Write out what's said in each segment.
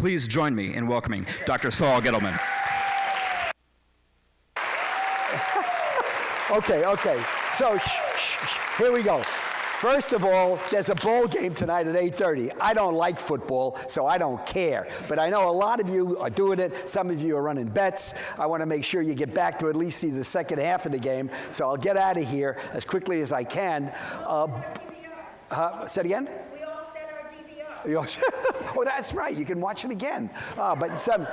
Please join me in welcoming Dr. Solgittleman. Okay. So, here we go. First of all, there's a bowl game tonight at 8:30. I don't like football, so I don't care. But I know a lot of you are doing it. Some of you are running bets. I want to make sure you get back to at least see the second half of the game. So I'll get out of here as quickly as I can. Say it again? Oh, that's right. You can watch it again. But some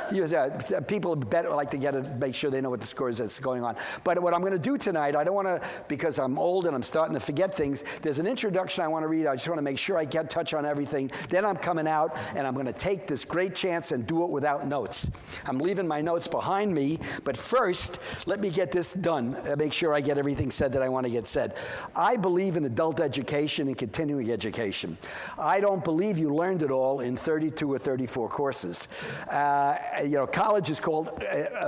people like to make sure they know what the score is that's going on. But what I'm going to do tonight, I don't want to, because I'm old and I'm starting to forget things, there's an introduction I want to read. I just want to make sure I touch on everything. Then I'm coming out, and I'm going to take this great chance and do it without notes. I'm leaving my notes behind me, but first, let me get this done. Make sure I get everything said that I want to get said. I believe in adult education and continuing education. I don't believe you learned it all in 32 or 34 courses. College is called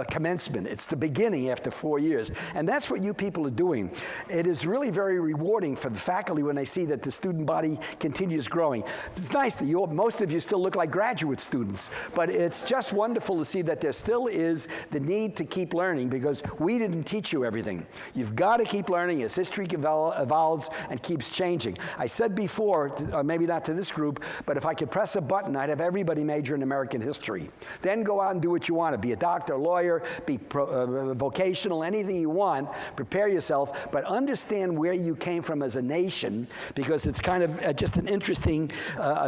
commencement. It's the beginning after 4 years. And that's what you people are doing. It is really very rewarding for the faculty when they see that the student body continues growing. It's nice that most of you still look like graduate students, but it's just wonderful to see that there still is the need to keep learning, because we didn't teach you everything. You've got to keep learning as history evolves and keeps changing. I said before, maybe not to this group, but if I could press a button, I'd have everybody major in American history. Then go out and do what you want to. Be a doctor, lawyer, be vocational, anything you want. Prepare yourself, but understand where you came from as a nation, because it's kind of just an interesting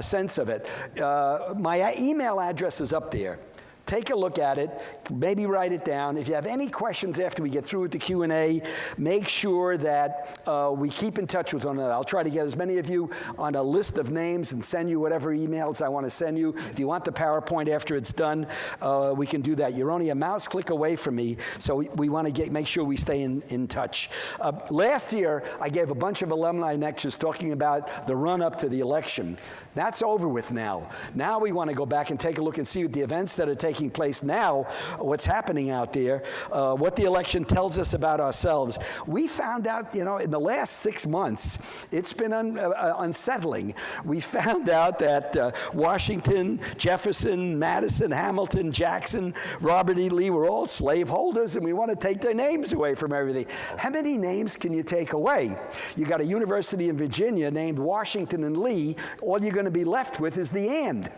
sense of it. My email address is up there. Take a look at it, maybe write it down. If you have any questions after we get through with the Q&A, make sure that we keep in touch with one another. I'll try to get as many of you on a list of names and send you whatever emails I want to send you. If you want the PowerPoint after it's done, we can do that. You're only a mouse click away from me, so we want to make sure we stay in touch. Last year, I gave a bunch of alumni lectures talking about the run-up to the election. That's over with now. Now we want to go back and take a look and see the events that are taking place now, what's happening out there, what the election tells us about ourselves. We found out, in the last 6 months, it's been unsettling. We found out that Washington, Jefferson, Madison, Hamilton, Jackson, Robert E. Lee were all slaveholders, and we want to take their names away from everything. How many names can you take away? You got a university in Virginia named Washington and Lee. All you're going to be left with is the and.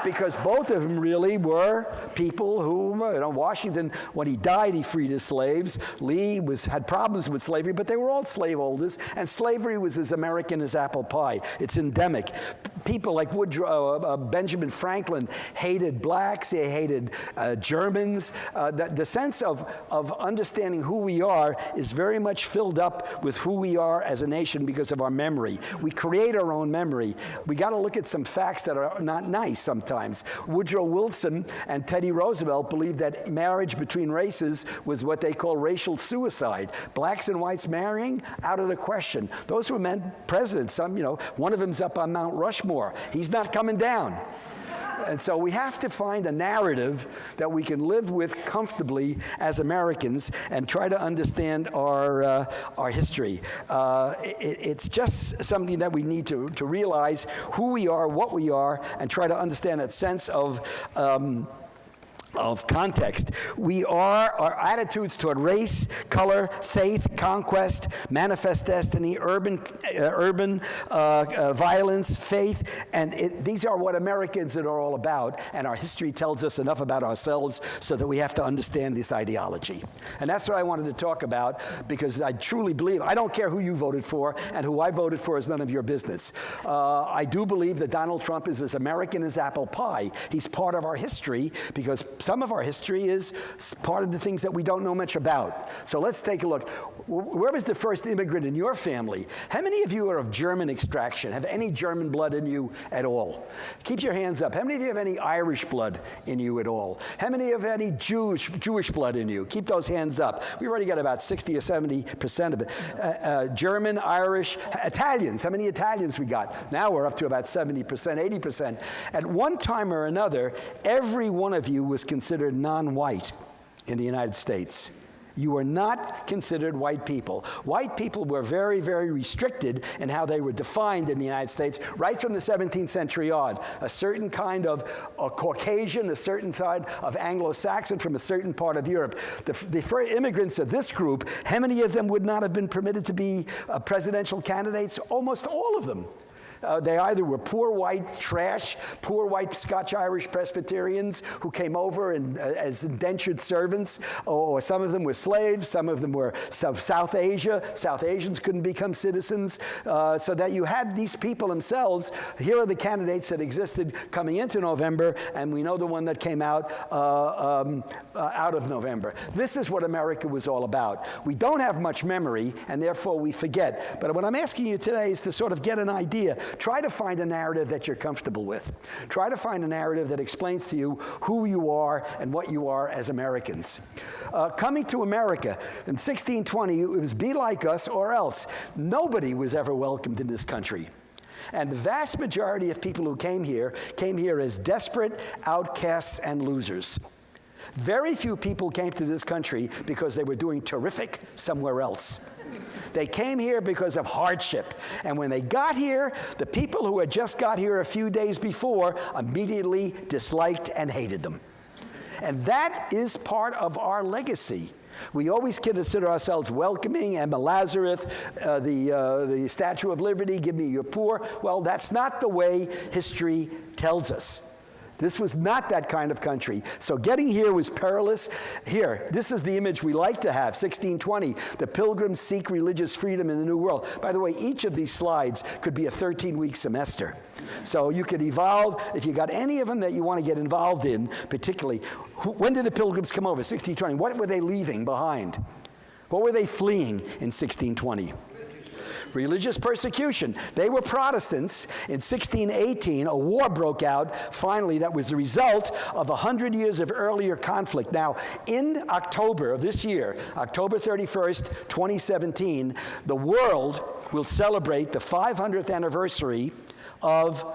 Because both of them really were people who, Washington, when he died, he freed his slaves. Lee had problems with slavery, but they were all slaveholders, and slavery was as American as apple pie. It's endemic. People like Benjamin Franklin hated blacks, they hated Germans. The sense of understanding who we are is very much filled up with who we are as a nation because of our memory. We create our own memory. We got to look at some facts that are not nice sometimes. Woodrow Wilson and Teddy Roosevelt believed that marriage between races was what they call racial suicide. Blacks and whites marrying, out of the question. Those were meant presidents. One of them's up on Mount Rushmore. He's not coming down. And so we have to find a narrative that we can live with comfortably as Americans and try to understand our history. It's just something that we need to realize who we are, what we are, and try to understand that sense of context. Our attitudes toward race, color, faith, conquest, manifest destiny, urban violence, faith, and these are what Americans are all about, and our history tells us enough about ourselves so that we have to understand this ideology. And that's what I wanted to talk about, because I truly believe, I don't care who you voted for, and who I voted for is none of your business. I do believe that Donald Trump is as American as apple pie. He's part of our history, because some of our history is part of the things that we don't know much about. So let's take a look. Where was the first immigrant in your family? How many of you are of German extraction? Have any German blood in you at all? Keep your hands up. How many of you have any Irish blood in you at all? How many have any Jewish blood in you? Keep those hands up. We've already got about 60 or 70% of it. German, Irish, Italians. How many Italians we got? Now we're up to about 70%, 80%. At one time or another, every one of you was considered non-white in the United States. You were not considered white people. White people were very, very restricted in how they were defined in the United States right from the 17th century on. A certain kind of Caucasian, a certain side of Anglo-Saxon from a certain part of Europe. The first immigrants of this group, how many of them would not have been permitted to be presidential candidates? Almost all of them. They either were poor white trash, poor white Scotch-Irish Presbyterians who came over as indentured servants, or some of them were slaves, some of them were South Asia. South Asians couldn't become citizens, so that you had these people themselves. Here are the candidates that existed coming into November, and we know the one that came out of November. This is what America was all about. We don't have much memory, and therefore we forget. But what I'm asking you today is to sort of get an idea. Try to find a narrative that you're comfortable with. Try to find a narrative that explains to you who you are and what you are as Americans. Coming to America in 1620, it was be like us or else. Nobody was ever welcomed in this country. And the vast majority of people who came here as desperate outcasts and losers. Very few people came to this country because they were doing terrific somewhere else. They came here because of hardship. And when they got here, the people who had just got here a few days before immediately disliked and hated them. And that is part of our legacy. We always consider ourselves welcoming, Emma Lazarus, the Statue of Liberty, give me your poor. Well, that's not the way history tells us. This was not that kind of country. So getting here was perilous. Here, this is the image we like to have, 1620. The pilgrims seek religious freedom in the New World. By the way, each of these slides could be a 13-week semester. So you could evolve, if you got any of them that you want to get involved in, particularly. When did the pilgrims come over? 1620. What were they leaving behind? What were they fleeing in 1620? Religious persecution. They were Protestants. In 1618, a war broke out. Finally, that was the result of 100 years of earlier conflict. Now, in October of this year, October 31st, 2017, the world will celebrate the 500th anniversary of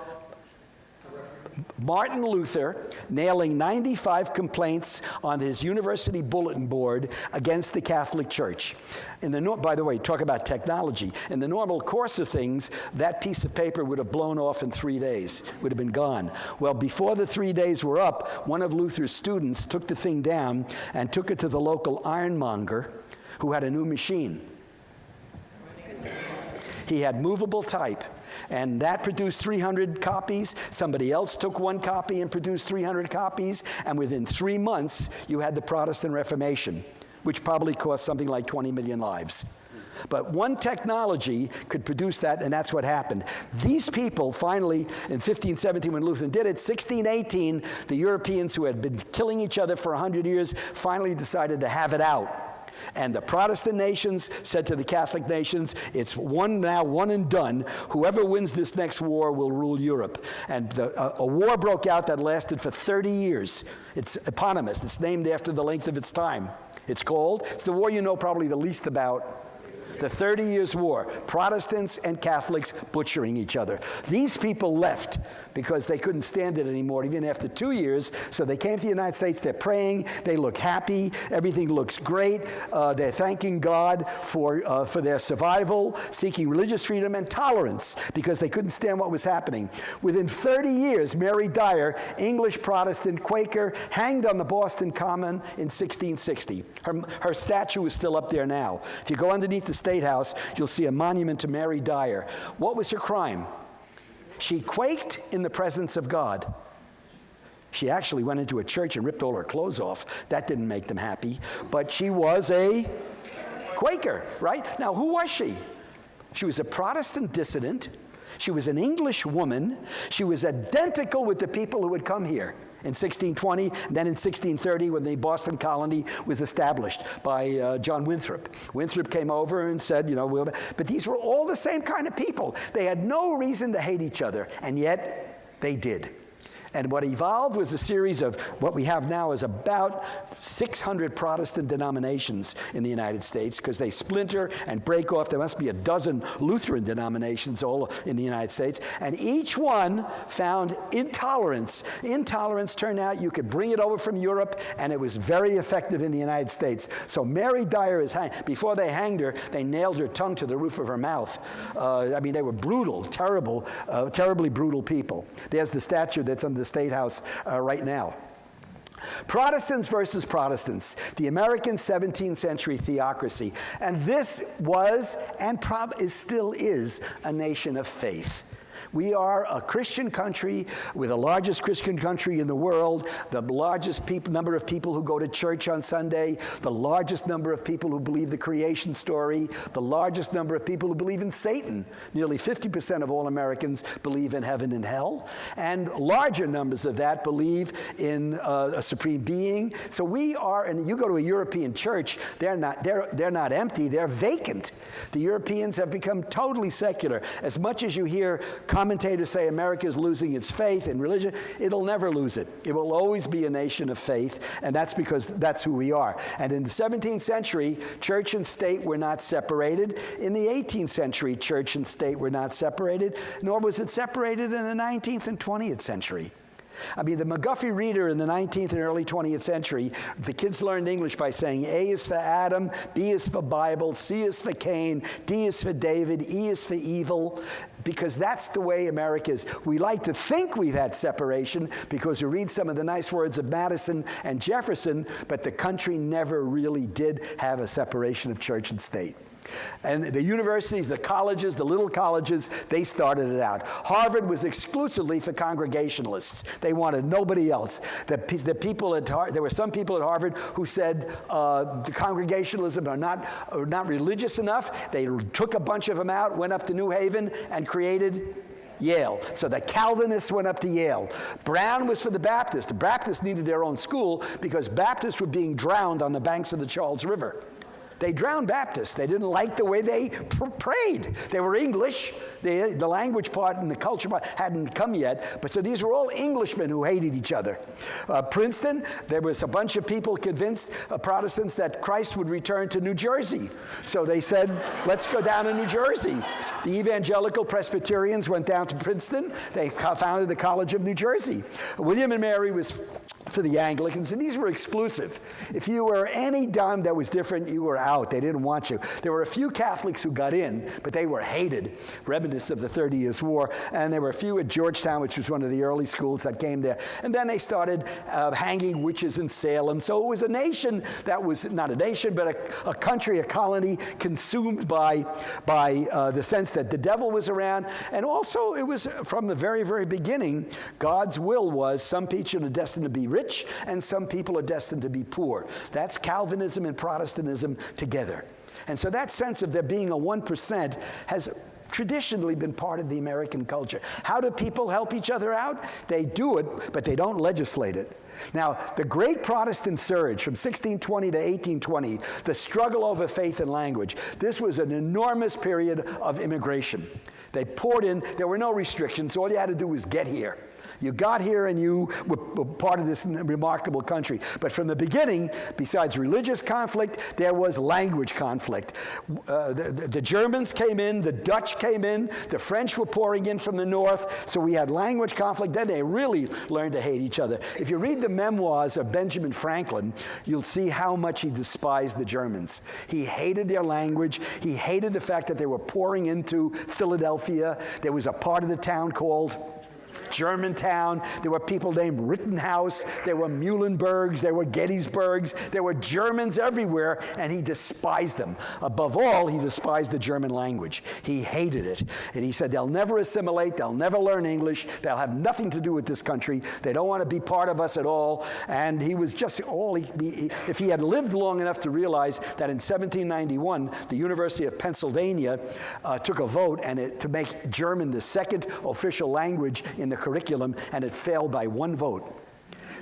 Martin Luther nailing 95 complaints on his university bulletin board against the Catholic Church. By the way, talk about technology. In the normal course of things, that piece of paper would have blown off in 3 days, would have been gone. Well, before the 3 days were up, one of Luther's students took the thing down and took it to the local ironmonger who had a new machine. He had movable type. And that produced 300 copies. Somebody else took one copy and produced 300 copies. And within 3 months, you had the Protestant Reformation, which probably cost something like 20 million lives. But one technology could produce that, and that's what happened. These people finally, in 1517 when Luther did it, 1618, the Europeans who had been killing each other for 100 years finally decided to have it out. And the Protestant nations said to the Catholic nations, it's one and done. Whoever wins this next war will rule Europe. And a war broke out that lasted for 30 years. It's eponymous. It's named after the length of its time. It's the war you know probably the least about. The 30 Years' War, Protestants and Catholics butchering each other. These people left because they couldn't stand it anymore, even after 2 years. So they came to the United States. They're praying. They look happy. Everything looks great. They're thanking God for their survival, seeking religious freedom and tolerance because they couldn't stand what was happening. Within 30 years, Mary Dyer, English Protestant Quaker, hanged on the Boston Common in 1660. Her statue is still up there now. If you go underneath the State House, you'll see a monument to Mary Dyer. What was her crime? She quaked in the presence of God. She actually went into a church and ripped all her clothes off. That didn't make them happy. But she was a Quaker, right? Now, who was she? She was a Protestant dissident. She was an English woman. She was identical with the people who had come here in 1620, and then in 1630 when the Boston colony was established by John Winthrop. Winthrop came over and said, but these were all the same kind of people. They had no reason to hate each other, and yet they did. And what evolved was a series of what we have now is about 600 Protestant denominations in the United States, because they splinter and break off. There must be a dozen Lutheran denominations all in the United States. And each one found intolerance. Intolerance turned out you could bring it over from Europe, and it was very effective in the United States. So Mary Dyer is hanged. Before they hanged her, they nailed her tongue to the roof of her mouth. I mean, they were brutal, terribly brutal people. There's the statue that's in the State House right now. Protestants versus Protestants, the American 17th century theocracy. And this was, and still is, a nation of faith. We are a Christian country. We're the largest Christian country in the world, the largest number of people who go to church on Sunday, the largest number of people who believe the creation story, the largest number of people who believe in Satan. Nearly 50% of all Americans believe in heaven and hell, and larger numbers of that believe in a supreme being. So we are, and you go to a European church, they're not empty, they're vacant. The Europeans have become totally secular. As much as you hear commentators say America is losing its faith in religion, it'll never lose it. It will always be a nation of faith, and that's because that's who we are. And in the 17th century, church and state were not separated. In the 18th century, church and state were not separated, nor was it separated in the 19th and 20th century. I mean, the McGuffey Reader in the 19th and early 20th century, the kids learned English by saying A is for Adam, B is for Bible, C is for Cain, D is for David, E is for evil, because that's the way America is. We like to think we've had separation because we read some of the nice words of Madison and Jefferson, but the country never really did have a separation of church and state. And the universities, the colleges, the little colleges, they started it out. Harvard was exclusively for Congregationalists. They wanted nobody else. The people at there were some people at Harvard who said the Congregationalism are not religious enough. They took a bunch of them out, went up to New Haven, and created Yale. So the Calvinists went up to Yale. Brown was for the Baptists. The Baptists needed their own school because Baptists were being drowned on the banks of the Charles River. They drowned Baptists. They didn't like the way they prayed. They were English. The language part and the culture part hadn't come yet. But so these were all Englishmen who hated each other. Princeton, there was a bunch of people convinced, Protestants, that Christ would return to New Jersey. So they said, let's go down to New Jersey. The evangelical Presbyterians went down to Princeton. They founded the College of New Jersey. William and Mary was for the Anglicans, and these were exclusive. If you were any dime that was different, you were out. They didn't want you. There were a few Catholics who got in, but they were hated, remnants of the 30 Years' War, and there were a few at Georgetown, which was one of the early schools that came there. And then they started hanging witches in Salem. So it was a nation that was not a nation, but a country, a colony consumed by the sense that the devil was around. And also it was from the very, very beginning, God's will was some people are destined to be rich and some people are destined to be poor. That's Calvinism and Protestantism together. And so that sense of there being a 1% has traditionally been part of the American culture. How do people help each other out? They do it, but they don't legislate it. Now, the great Protestant surge from 1620 to 1820, the struggle over faith and language, this was an enormous period of immigration. They poured in. There were no restrictions. All you had to do was get here. You got here and you were part of this remarkable country. But from the beginning, besides religious conflict, there was language conflict. The Germans came in, the Dutch came in, the French were pouring in from the north, so we had language conflict. Then they really learned to hate each other. If you read the memoirs of Benjamin Franklin, you'll see how much he despised the Germans. He hated their language. He hated the fact that they were pouring into Philadelphia. There was a part of the town called Germantown. There were people named Rittenhouse. There were Muhlenbergs. There were Gettysburgs. There were Germans everywhere, and he despised them. Above all, he despised the German language. He hated it. And he said, they'll never assimilate. They'll never learn English. They'll have nothing to do with this country. They don't want to be part of us at all. And he was just if he had lived long enough to realize that in 1791, the University of Pennsylvania took a vote to make German the second official language in the curriculum, and it failed by one vote.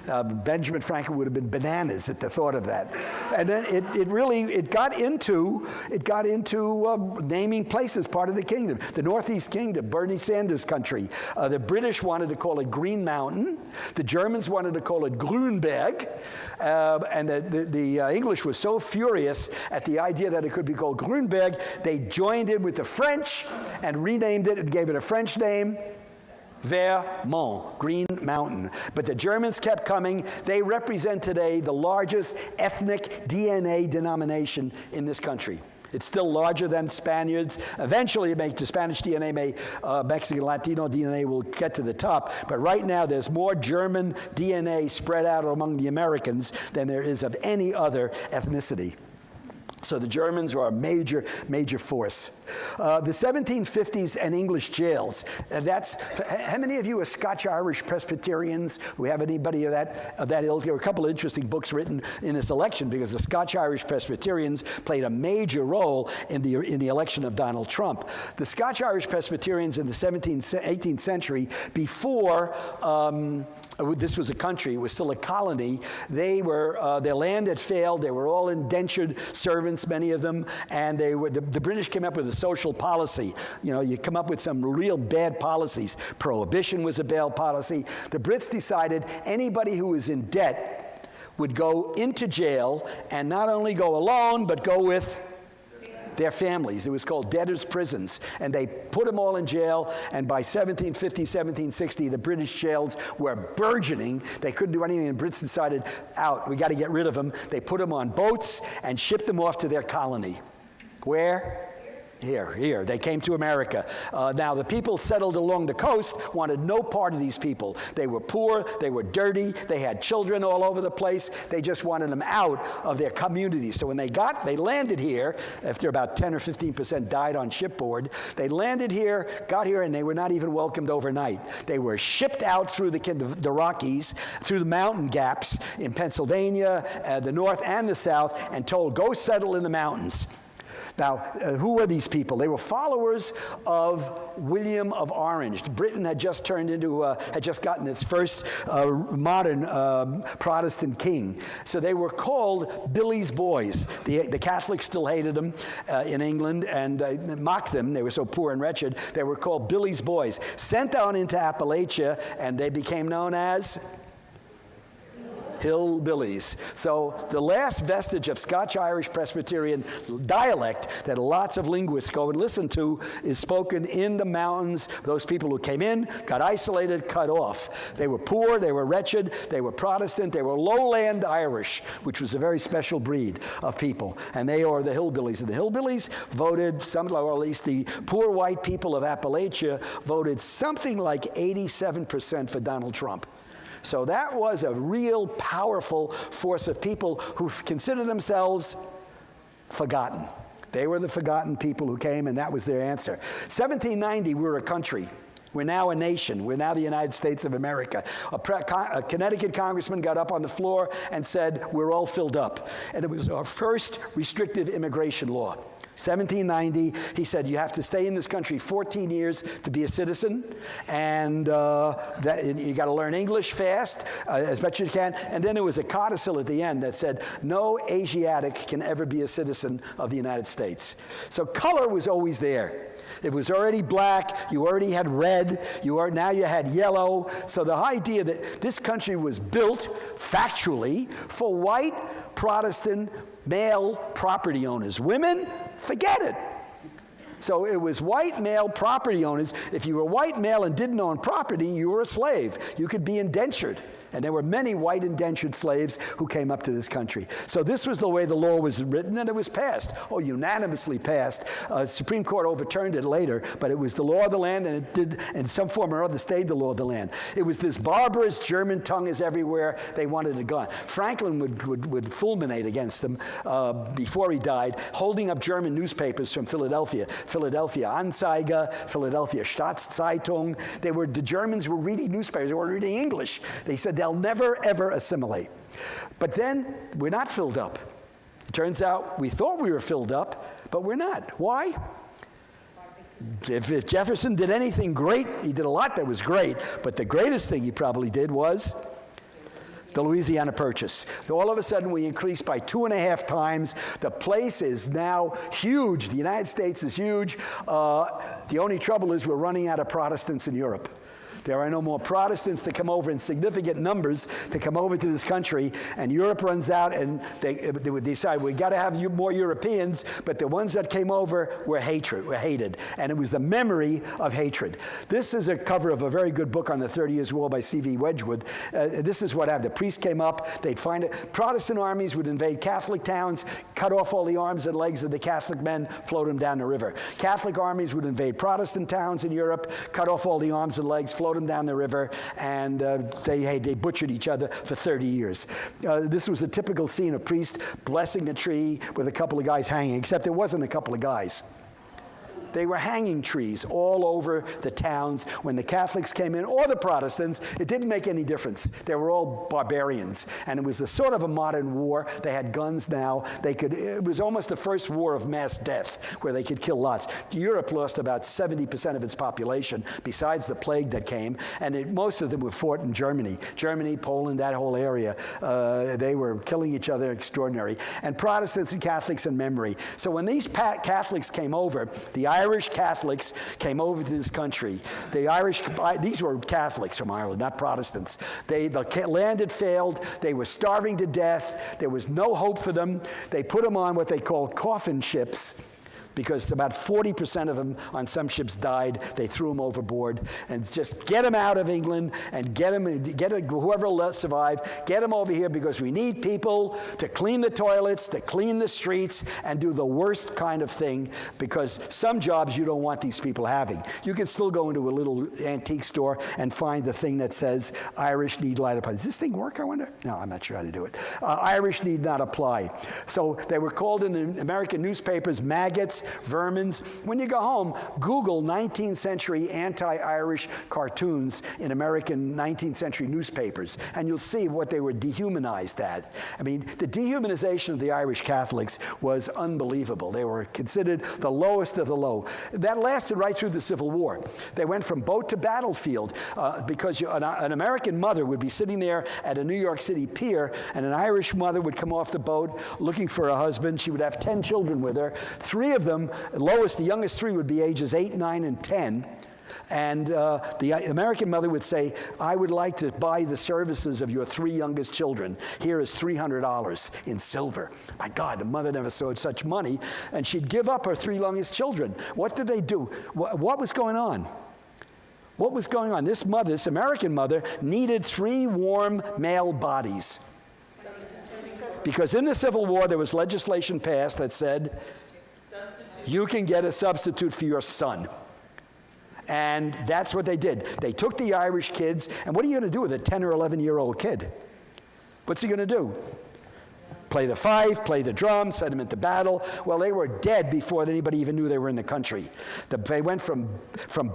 Benjamin Franklin would have been bananas at the thought of that. And then it got into naming places, part of the kingdom. The Northeast Kingdom, Bernie Sanders' country. The British wanted to call it Green Mountain. The Germans wanted to call it Grünberg. And the English was so furious at the idea that it could be called Grünberg, they joined in with the French and renamed it and gave it a French name, Vermont, Green Mountain. But the Germans kept coming. They represent today the largest ethnic DNA denomination in this country. It's still larger than Spaniards. Eventually, the Spanish DNA Mexican Latino DNA will get to the top. But right now, there's more German DNA spread out among the Americans than there is of any other ethnicity. So the Germans were a major, major force. The 1750s and English jails. How many of you are Scotch-Irish Presbyterians? We have anybody of that ilk? There were a couple of interesting books written in this election because the Scotch-Irish Presbyterians played a major role in the election of Donald Trump. The Scotch-Irish Presbyterians in the 18th century, before this was a country, it was still a colony, their land had failed, they were all indentured servants, many of them, and the British came up with a social policy. You come up with some real bad policies. Prohibition was a bad policy. The Brits decided anybody who was in debt would go into jail, and not only go alone, but go with their families. It was called debtors' prisons, and they put them all in jail, and by 1750, 1760, the British jails were burgeoning. They couldn't do anything, and the Brits decided, we got to get rid of them. They put them on boats and shipped them off to their colony. Where? Here. They came to America. Now, the people settled along the coast wanted no part of these people. They were poor, they were dirty, they had children all over the place. They just wanted them out of their community. So when they landed here, after about 10 or 15% died on shipboard, they landed here, got here, and they were not even welcomed overnight. They were shipped out through the Rockies, through the mountain gaps in Pennsylvania, the North and the South, and told, go settle in the mountains. Now, who were these people? They were followers of William of Orange. Britain had just gotten its first modern Protestant king. So they were called Billy's boys. The Catholics still hated them in England and mocked them. They were so poor and wretched. They were called Billy's boys. Sent down into Appalachia, and they became known as hillbillies. So the last vestige of Scotch-Irish Presbyterian dialect that lots of linguists go and listen to is spoken in the mountains. Those people who came in, got isolated, cut off. They were poor, they were wretched, they were Protestant, they were lowland Irish, which was a very special breed of people. And they are the hillbillies. And the hillbillies voted, or at least the poor white people of Appalachia voted something like 87% for Donald Trump. So that was a real powerful force of people who considered themselves forgotten. They were the forgotten people who came, and that was their answer. 1790, we were a country. We're now a nation. We're now the United States of America. A Connecticut congressman got up on the floor and said, we're all filled up. And it was our first restrictive immigration law. 1790, he said, you have to stay in this country 14 years to be a citizen, and you got to learn English fast, as much as you can. And then there was a codicil at the end that said, no Asiatic can ever be a citizen of the United States. So color was always there. It was already black, you already had red, now you had yellow. So the idea that this country was built factually for white Protestant male property owners. Women, forget it. So it was white male property owners. If you were white male and didn't own property, you were a slave. You could be indentured. And there were many white indentured slaves who came up to this country. So this was the way the law was written, and it was passed, unanimously passed. Supreme Court overturned it later, but it was the law of the land, and it did, in some form or other, stayed the law of the land. It was this barbarous German tongue is everywhere. They wanted it gone. Franklin would fulminate against them before he died, holding up German newspapers from Philadelphia. Philadelphia Anzeiger, Philadelphia Staatszeitung. The Germans were reading newspapers. They were reading English. They said they'll never, ever assimilate. But then we're not filled up. It turns out we thought we were filled up, but we're not. Why? If Jefferson did anything great, he did a lot that was great, but the greatest thing he probably did was the Louisiana Purchase. All of a sudden, we increased by 2.5 times. The place is now huge. The United States is huge. The only trouble is we're running out of Protestants in Europe. There are no more Protestants that come over in significant numbers to come over to this country, and Europe runs out, and they would decide we got to have more Europeans, but the ones that came over were hated, and it was the memory of hatred. This is a cover of a very good book on the 30 Years' War by C.V. Wedgwood. This is what happened. The priests came up, they'd find it. Protestant armies would invade Catholic towns, cut off all the arms and legs of the Catholic men, float them down the river. Catholic armies would invade Protestant towns in Europe, cut off all the arms and legs, float them down the river, and they butchered each other for 30 years. This was a typical scene, a priest blessing a tree with a couple of guys hanging, except it wasn't a couple of guys. They were hanging trees all over the towns. When the Catholics came in, or the Protestants, it didn't make any difference. They were all barbarians, and it was a sort of a modern war. They had guns now. It was almost the first war of mass death, where they could kill lots. Europe lost about 70% of its population, besides the plague that came, and most of them were fought in Germany. Germany, Poland, that whole area. They were killing each other extraordinary. And Protestants and Catholics in memory. So when these Catholics came over, the Irish Catholics came over to this country. These were Catholics from Ireland, not Protestants. The land had failed. They were starving to death. There was no hope for them. They put them on what they called coffin ships, because about 40% of them on some ships died. They threw them overboard, and just get them out of England and get whoever survived, get them over here, because we need people to clean the toilets, to clean the streets, and do the worst kind of thing, because some jobs you don't want these people having. You can still go into a little antique store and find the thing that says Irish need not apply. Does this thing work, I wonder? No, I'm not sure how to do it. Irish need not apply. So they were called in the American newspapers maggots, vermins. When you go home, Google 19th century anti-Irish cartoons in American 19th century newspapers, and you'll see what they were dehumanized at. I mean, the dehumanization of the Irish Catholics was unbelievable. They were considered the lowest of the low. That lasted right through the Civil War. They went from boat to battlefield, because an American mother would be sitting there at a New York City pier, and an Irish mother would come off the boat looking for a husband. She would have 10 children with her. 3 of them, the youngest 3 would be ages 8, 9, and 10. And the American mother would say, I would like to buy the services of your 3 youngest children. Here is $300 in silver. My God, the mother never saw such money. And she'd give up her 3 youngest children. What did they do? What was going on? What was going on? This American mother, needed 3 warm male bodies. Because in the Civil War, there was legislation passed that said, you can get a substitute for your son. And that's what they did. They took the Irish kids, and what are you going to do with a 10 or 11-year-old kid? What's he going to do? Play the fife, play the drum, send them into battle. Well, they were dead before anybody even knew they were in the country. They went from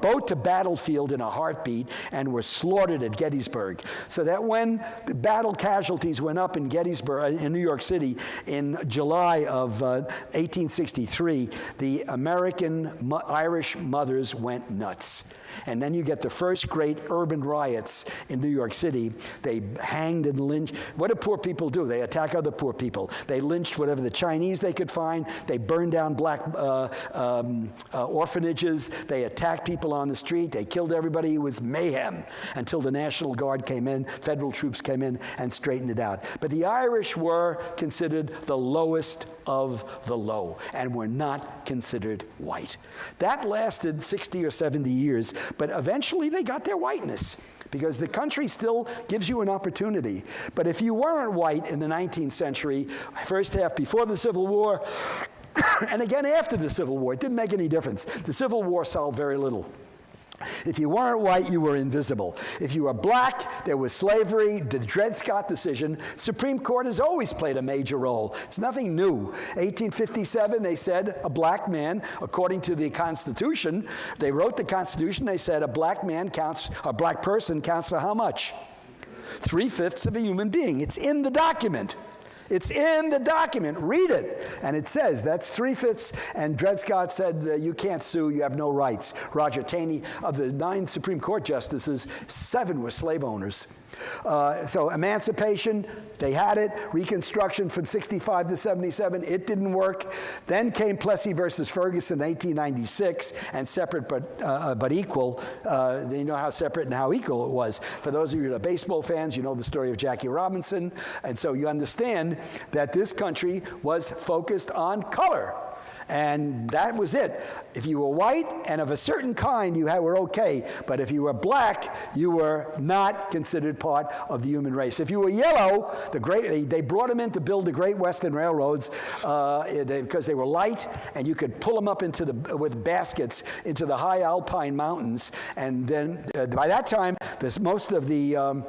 boat to battlefield in a heartbeat and were slaughtered at Gettysburg. So that when the battle casualties went up in Gettysburg, in New York City, in July of 1863, the American Irish mothers went nuts. And then you get the first great urban riots in New York City. They hanged and lynched. What do poor people do? They attack other poor people. They lynched whatever the Chinese they could find. They burned down black orphanages. They attacked people on the street. They killed everybody. It was mayhem until the National Guard came in, federal troops came in and straightened it out. But the Irish were considered the lowest of the low and were not considered white. That lasted 60 or 70 years. But eventually they got their whiteness, because the country still gives you an opportunity. But if you weren't white in the 19th century, first half before the Civil War, and again after the Civil War, it didn't make any difference. The Civil War solved very little. If you weren't white, you were invisible. If you were black, there was slavery, the Dred Scott decision. Supreme Court has always played a major role. It's nothing new. 1857, they said a black man, according to the Constitution, they wrote the Constitution, they said a black person counts for how much? 3/5 of a human being. It's in the document. It's in the document. Read it. And it says that's 3/5. And Dred Scott said, you can't sue. You have no rights. Roger Taney, of the 9 Supreme Court justices, 7 were slave owners. So emancipation, they had it. Reconstruction from 65 to 77, it didn't work. Then came Plessy versus Ferguson in 1896, and separate but equal. You know how separate and how equal it was. For those of you that are baseball fans, you know the story of Jackie Robinson, and so you understand that this country was focused on color. And that was it. If you were white and of a certain kind, you were okay. But if you were black, you were not considered part of the human race. If you were yellow, they brought them in to build the Great Western Railroads because they were light, and you could pull them up with baskets into the high alpine mountains. And then by that time, most of the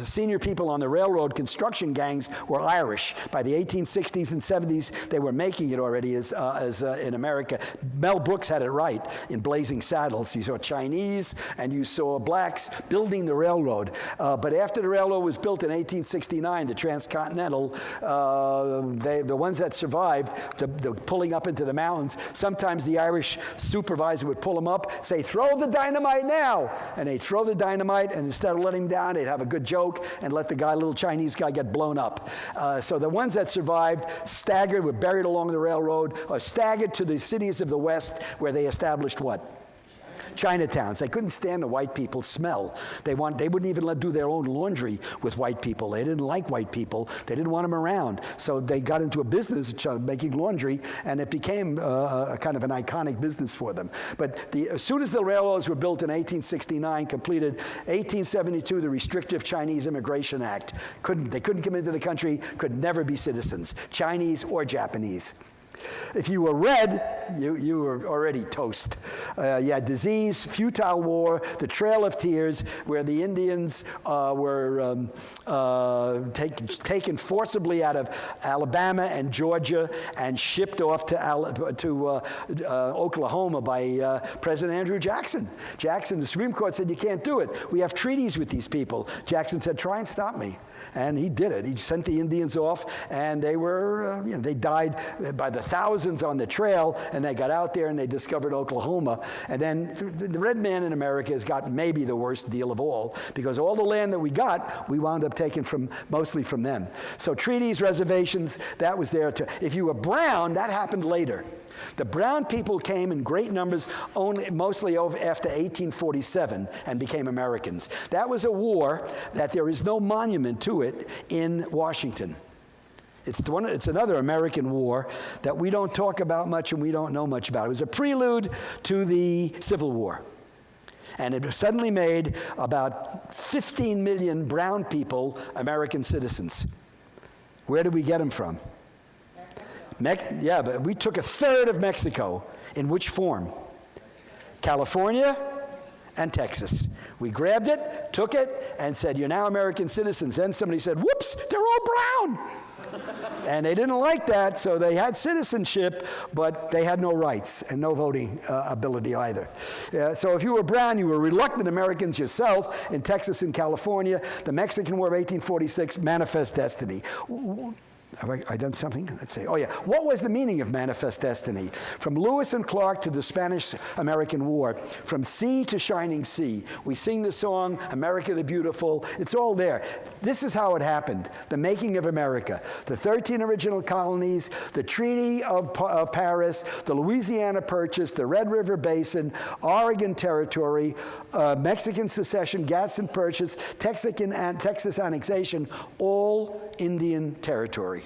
senior people on the railroad construction gangs were Irish. By the 1860s and 70s, they were making it already as in America. Mel Brooks had it right in Blazing Saddles. You saw Chinese and you saw blacks building the railroad. But after the railroad was built in 1869, the Transcontinental, the ones that survived, the pulling up into the mountains, sometimes the Irish supervisor would pull them up, say, throw the dynamite now. And they'd throw the dynamite, and instead of letting him down, they'd have a good joke and let the little Chinese guy get blown up. So the ones that survived staggered, were buried along the railroad, or staggered to the cities of the West, where they established what? Chinatowns. They couldn't stand the white people's smell. They wouldn't even do their own laundry with white people. They didn't like white people. They didn't want them around. So they got into a business of making laundry, and it became a kind of an iconic business for them. But as soon as the railroads were built in 1869, completed 1872, the Restrictive Chinese Immigration Act. They couldn't come into the country, could never be citizens, Chinese or Japanese. If you were red, you were already toast. You had disease, futile war, the Trail of Tears, where the Indians were taken forcibly out of Alabama and Georgia and shipped off to Oklahoma by President Andrew Jackson. The Supreme Court said, you can't do it. We have treaties with these people. Jackson said, try and stop me. And he did it. He sent the Indians off, and they were, they died by the thousands on the trail, and they got out there and they discovered Oklahoma. And then the red man in America has got maybe the worst deal of all, because all the land that we got, we wound up taking mostly from them. So treaties, reservations, that was there too. If you were brown, that happened later. The brown people came in great numbers mostly after 1847 and became Americans. That was a war that there is no monument to it in Washington. It's another American war that we don't talk about much and we don't know much about. It was a prelude to the Civil War. And it suddenly made about 15 million brown people American citizens. Where did we get them from? Yeah, but we took a third of Mexico. In which form? California and Texas. We grabbed it, took it, and said, you're now American citizens. Then somebody said, whoops, they're all brown. And they didn't like that, so they had citizenship, but they had no rights and no voting ability either. So if you were brown, you were reluctant Americans yourself in Texas and California. The Mexican War of 1846, manifest destiny. Have I done something? Let's see. Oh, yeah. What was the meaning of manifest destiny? From Lewis and Clark to the Spanish-American War, from sea to shining sea. We sing the song, America the Beautiful. It's all there. This is how it happened. The making of America. The 13 original colonies, the Treaty of Paris, the Louisiana Purchase, the Red River Basin, Oregon Territory, Mexican secession, Gadsden Purchase, Texas annexation, all Indian territory.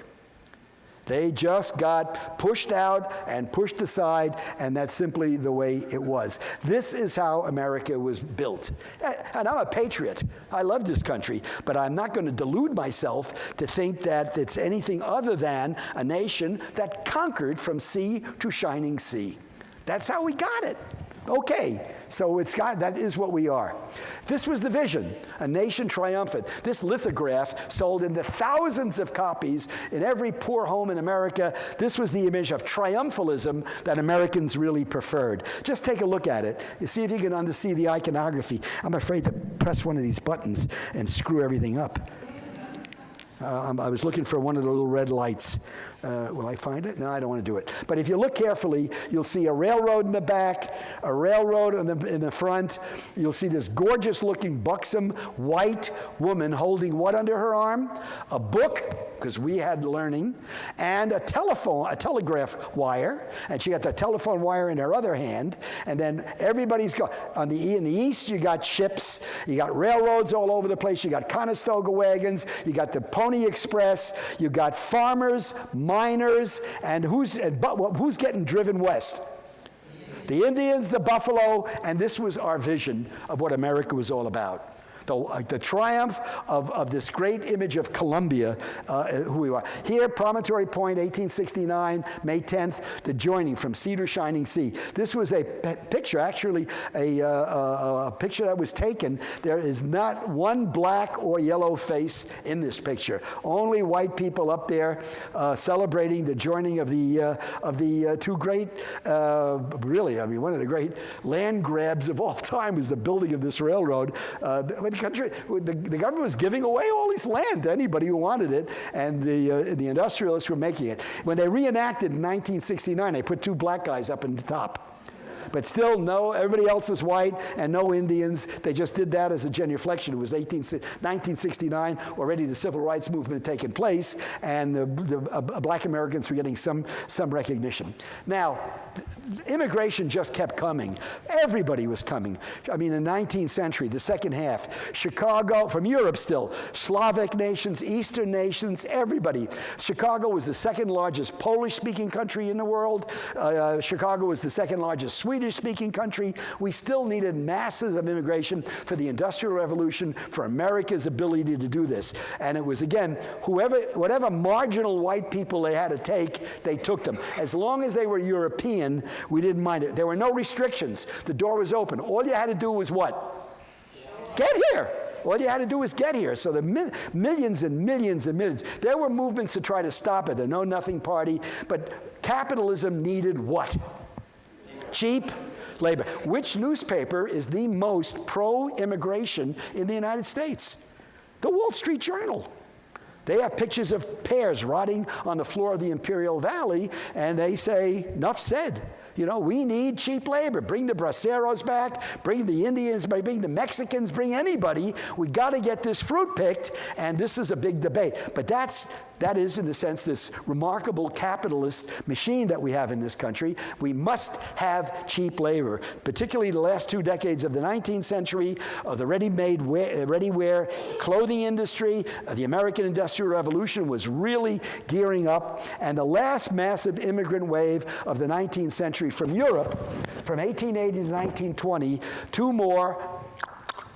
They just got pushed out and pushed aside, and that's simply the way it was. This is how America was built. And I'm a patriot. I love this country, but I'm not going to delude myself to think that it's anything other than a nation that conquered from sea to shining sea. That's how we got it. Okay, so that is what we are. This was the vision, a nation triumphant. This lithograph sold into thousands of copies in every poor home in America. This was the image of triumphalism that Americans really preferred. Just take a look at it. You see if you can see the iconography. I'm afraid to press one of these buttons and screw everything up. I was looking for one of the little red lights. Will I find it? No, I don't want to do it. But if you look carefully, you'll see a railroad in the back, a railroad in the front. You'll see this gorgeous-looking, buxom, white woman holding what under her arm? A book, because we had learning, and a telegraph wire. And she got the telephone wire in her other hand. And then everybody's got, in the east, you got ships. You got railroads all over the place. You got Conestoga wagons. You got the Pony Express. You got farmers, miners, and who's getting driven west? The Indians, the buffalo, and this was our vision of what America was all about. The triumph of this great image of Columbia, who we are. Here, Promontory Point, 1869, May 10th, the joining from sea to shining sea. This was a picture, actually, a picture that was taken. There is not one black or yellow face in this picture. Only white people up there celebrating the joining of the two great, really, I mean, one of the great land grabs of all time was the building of this railroad. The government was giving away all this land to anybody who wanted it, and the industrialists were making it. When they reenacted in 1969, they put two black guys up in the top. But still, no, everybody else is white and no Indians. They just did that as a genuflection. It was 1969, already the civil rights movement had taken place, and the black Americans were getting some recognition. Now, immigration just kept coming. Everybody was coming. I mean, in the 19th century, the second half, Chicago, from Europe still, Slavic nations, Eastern nations, everybody. Chicago was the second largest Polish-speaking country in the world. Chicago was the second largest Swedish-speaking country. We still needed masses of immigration for the Industrial Revolution, for America's ability to do this. And it was, again, whatever marginal white people they had to take, they took them. As long as they were European, we didn't mind it. There were no restrictions. The door was open. All you had to do was what? Get here. All you had to do was get here. So the millions and millions and millions. There were movements to try to stop it, the Know Nothing Party, but capitalism needed what? Cheap labor. Which newspaper is the most pro-immigration in the United States? The Wall Street Journal. They have pictures of pears rotting on the floor of the Imperial Valley, and they say, enough said. You know, we need cheap labor. Bring the braceros back, bring the Indians, bring the Mexicans, bring anybody. We got to get this fruit picked, and this is a big debate. But that is, in a sense, this remarkable capitalist machine that we have in this country. We must have cheap labor, particularly the last 2 decades of the 19th century, the ready-wear clothing industry, the American Industrial Revolution was really gearing up, and the last massive immigrant wave of the 19th century from Europe, from 1880 to 1920, two more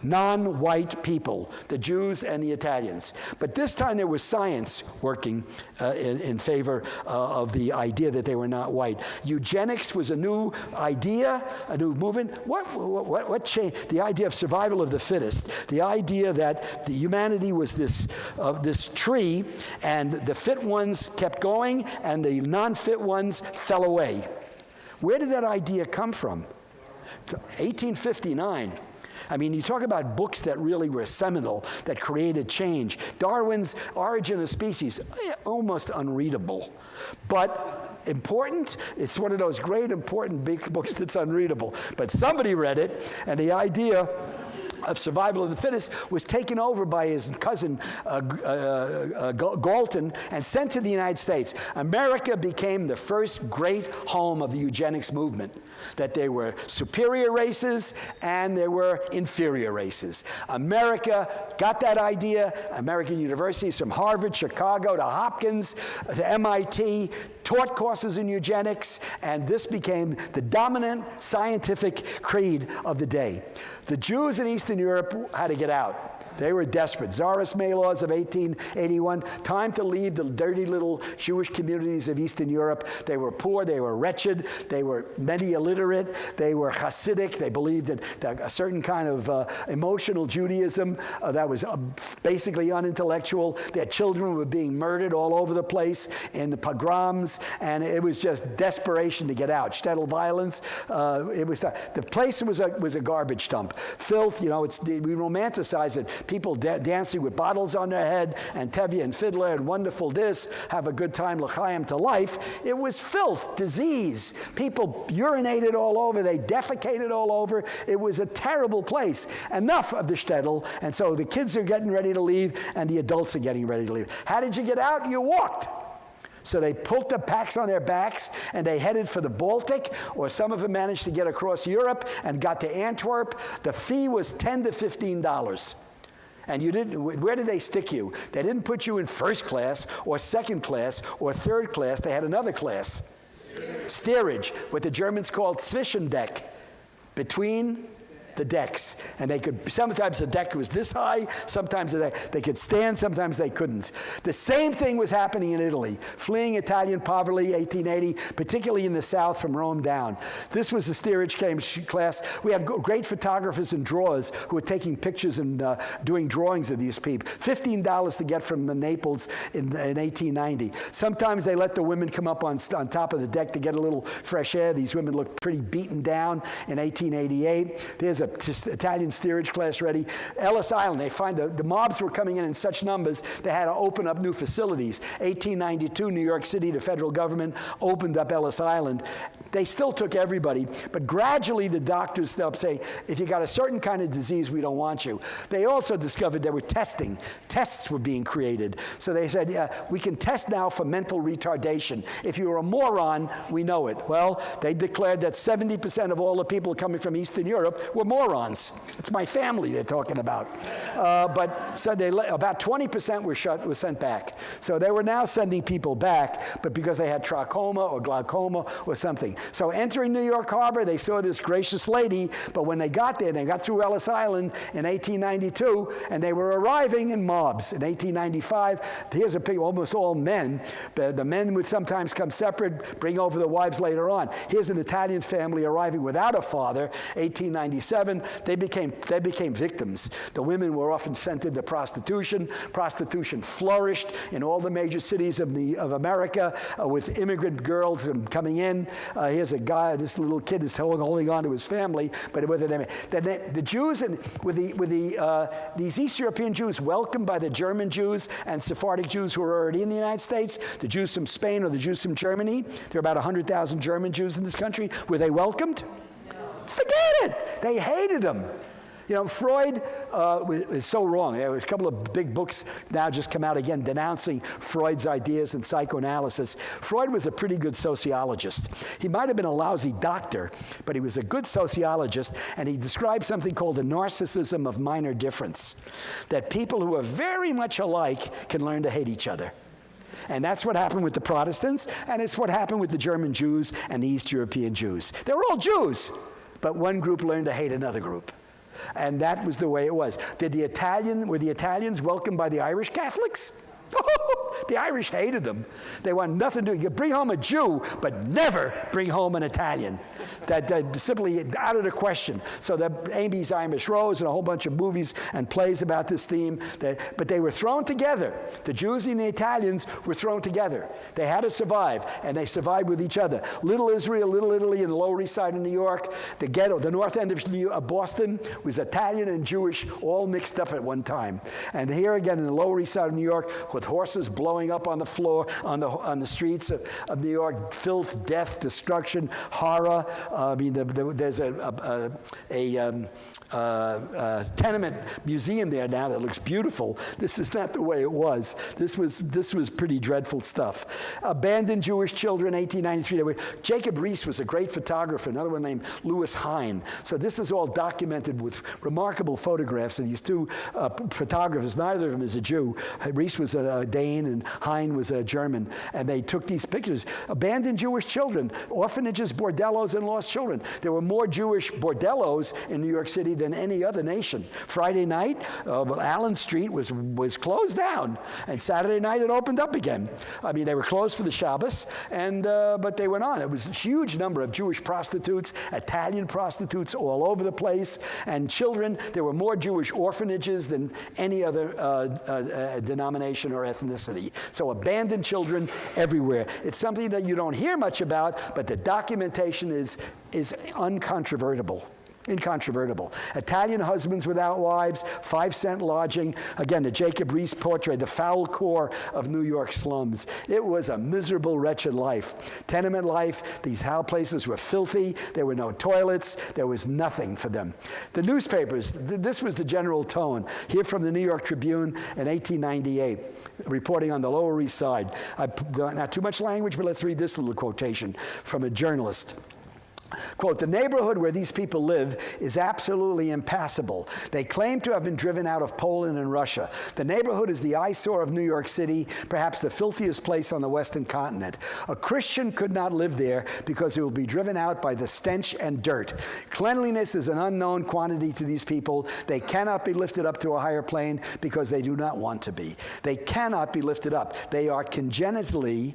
non-white people, the Jews and the Italians. But this time there was science working in favor of the idea that they were not white. Eugenics was a new idea, a new movement. What changed? The idea of survival of the fittest, the idea that the humanity was this tree, and the fit ones kept going, and the non-fit ones fell away. Where did that idea come from? 1859. I mean, you talk about books that really were seminal, that created change. Darwin's Origin of Species, almost unreadable. But important, it's one of those great, important, big books that's unreadable. But somebody read it, and the idea of survival of the fittest was taken over by his cousin Galton and sent to the United States. America became the first great home of the eugenics movement, that there were superior races and there were inferior races. America got that idea. American universities from Harvard, Chicago to Hopkins to MIT taught courses in eugenics, and this became the dominant scientific creed of the day. The Jews in Eastern Europe had to get out. They were desperate. Tsarist May laws of 1881, time to leave the dirty little Jewish communities of Eastern Europe. They were poor, they were wretched, they were many illiterate, they were Hasidic, they believed in a certain kind of emotional Judaism that was basically unintellectual. Their children were being murdered all over the place in the pogroms and it was just desperation to get out. Shtetl violence. It was the place was a garbage dump. Filth. We romanticize it. People dancing with bottles on their head, and Tevye and Fiddler and wonderful this, have a good time, l'chaim to life. It was filth, disease. People urinated all over. They defecated all over. It was a terrible place. Enough of the shtetl, and so the kids are getting ready to leave, and the adults are getting ready to leave. How did you get out? You walked. So they pulled the packs on their backs, and they headed for the Baltic, or some of them managed to get across Europe and got to Antwerp. The fee was $10 to $15. And where did they stick you? They didn't put you in first class, or second class, or third class. They had another class. Steerage, what the Germans called Zwischendeck, between the decks. And sometimes the deck was this high, sometimes they could stand, sometimes they couldn't. The same thing was happening in Italy. Fleeing Italian poverty, 1880, particularly in the south from Rome down. This was the steerage class. We had great photographers and drawers who were taking pictures and doing drawings of these people. $15 to get from Naples in 1890. Sometimes they let the women come up on top of the deck to get a little fresh air. These women looked pretty beaten down in 1888. There's a Italian steerage class ready. Ellis Island, they find the mobs were coming in such numbers, they had to open up new facilities. 1892, New York City, the federal government opened up Ellis Island. They still took everybody, but gradually the doctors stopped saying, if you got a certain kind of disease, we don't want you. They also discovered there were testing. Tests were being created. So they said, yeah, we can test now for mental retardation. If you're a moron, we know it. Well, they declared that 70% of all the people coming from Eastern Europe were morons. It's my family they're talking about. But so about 20% were sent back. So they were now sending people back, but because they had trachoma or glaucoma or something. So entering New York Harbor, they saw this gracious lady, but when they got there, they got through Ellis Island in 1892, and they were arriving in mobs. In 1895, here's a picture, almost all men. The men would sometimes come separate, bring over the wives later on. Here's an Italian family arriving without a father, 1897. They became victims. The women were often sent into prostitution. Prostitution flourished in all the major cities of America with immigrant girls coming in. Here's a guy, this little kid is holding on to his family, but with the Jews and these East European Jews welcomed by the German Jews and Sephardic Jews who were already in the United States, the Jews from Spain or the Jews from Germany. There are about 100,000 German Jews in this country. Were they welcomed? Forget it. They hated them. Freud is so wrong. There was a couple of big books now just come out again denouncing Freud's ideas and psychoanalysis. Freud was a pretty good sociologist. He might have been a lousy doctor, but he was a good sociologist, and he described something called the narcissism of minor difference, that people who are very much alike can learn to hate each other. And that's what happened with the Protestants, and it's what happened with the German Jews and the East European Jews. They were all Jews, but one group learned to hate another group. And that was the way it was. Were the Italians welcomed by the Irish Catholics? The Irish hated them. They wanted nothing to do. You could bring home a Jew, but never bring home an Italian. That simply out of the question. So Amy's Irish Rose and a whole bunch of movies and plays about this theme. But they were thrown together. The Jews and the Italians were thrown together. They had to survive, and they survived with each other. Little Israel, Little Italy, and the Lower East Side of New York. The ghetto, the north end of Boston was Italian and Jewish, all mixed up at one time. And here again in the Lower East Side of New York, with horses blowing up on the floor, on the streets of New York, filth, death, destruction, horror. There's a tenement museum there now that looks beautiful. This is not the way it was. This was pretty dreadful stuff. Abandoned Jewish children, 1893. Jacob Riis was a great photographer, another one named Louis Hine. So this is all documented with remarkable photographs of these two photographers. Neither of them is a Jew. Riis was a Dane and Hine was a German. And they took these pictures. Abandoned Jewish children, orphanages, bordellos, and lost children. There were more Jewish bordellos in New York City than any other nation. Friday night, Allen Street was closed down, and Saturday night it opened up again. They were closed for the Shabbos, but they went on. It was a huge number of Jewish prostitutes, Italian prostitutes all over the place, and children. There were more Jewish orphanages than any other denomination or ethnicity. University. So abandoned children everywhere. It's something that you don't hear much about, but the documentation is incontrovertible. Italian husbands without wives, 5-cent lodging. Again, the Jacob Riis portrait, the foul core of New York slums. It was a miserable, wretched life. Tenement life, these places were filthy. There were no toilets. There was nothing for them. The newspapers, this was the general tone. Here from the New York Tribune in 1898, reporting on the Lower East Side. Not too much language, but let's read this little quotation from a journalist. Quote, "The neighborhood where these people live is absolutely impassable. They claim to have been driven out of Poland and Russia. The neighborhood is the eyesore of New York City, perhaps the filthiest place on the Western continent. A Christian could not live there because he will be driven out by the stench and dirt. Cleanliness is an unknown quantity to these people. They cannot be lifted up to a higher plane because they do not want to be. They cannot be lifted up. They are congenitally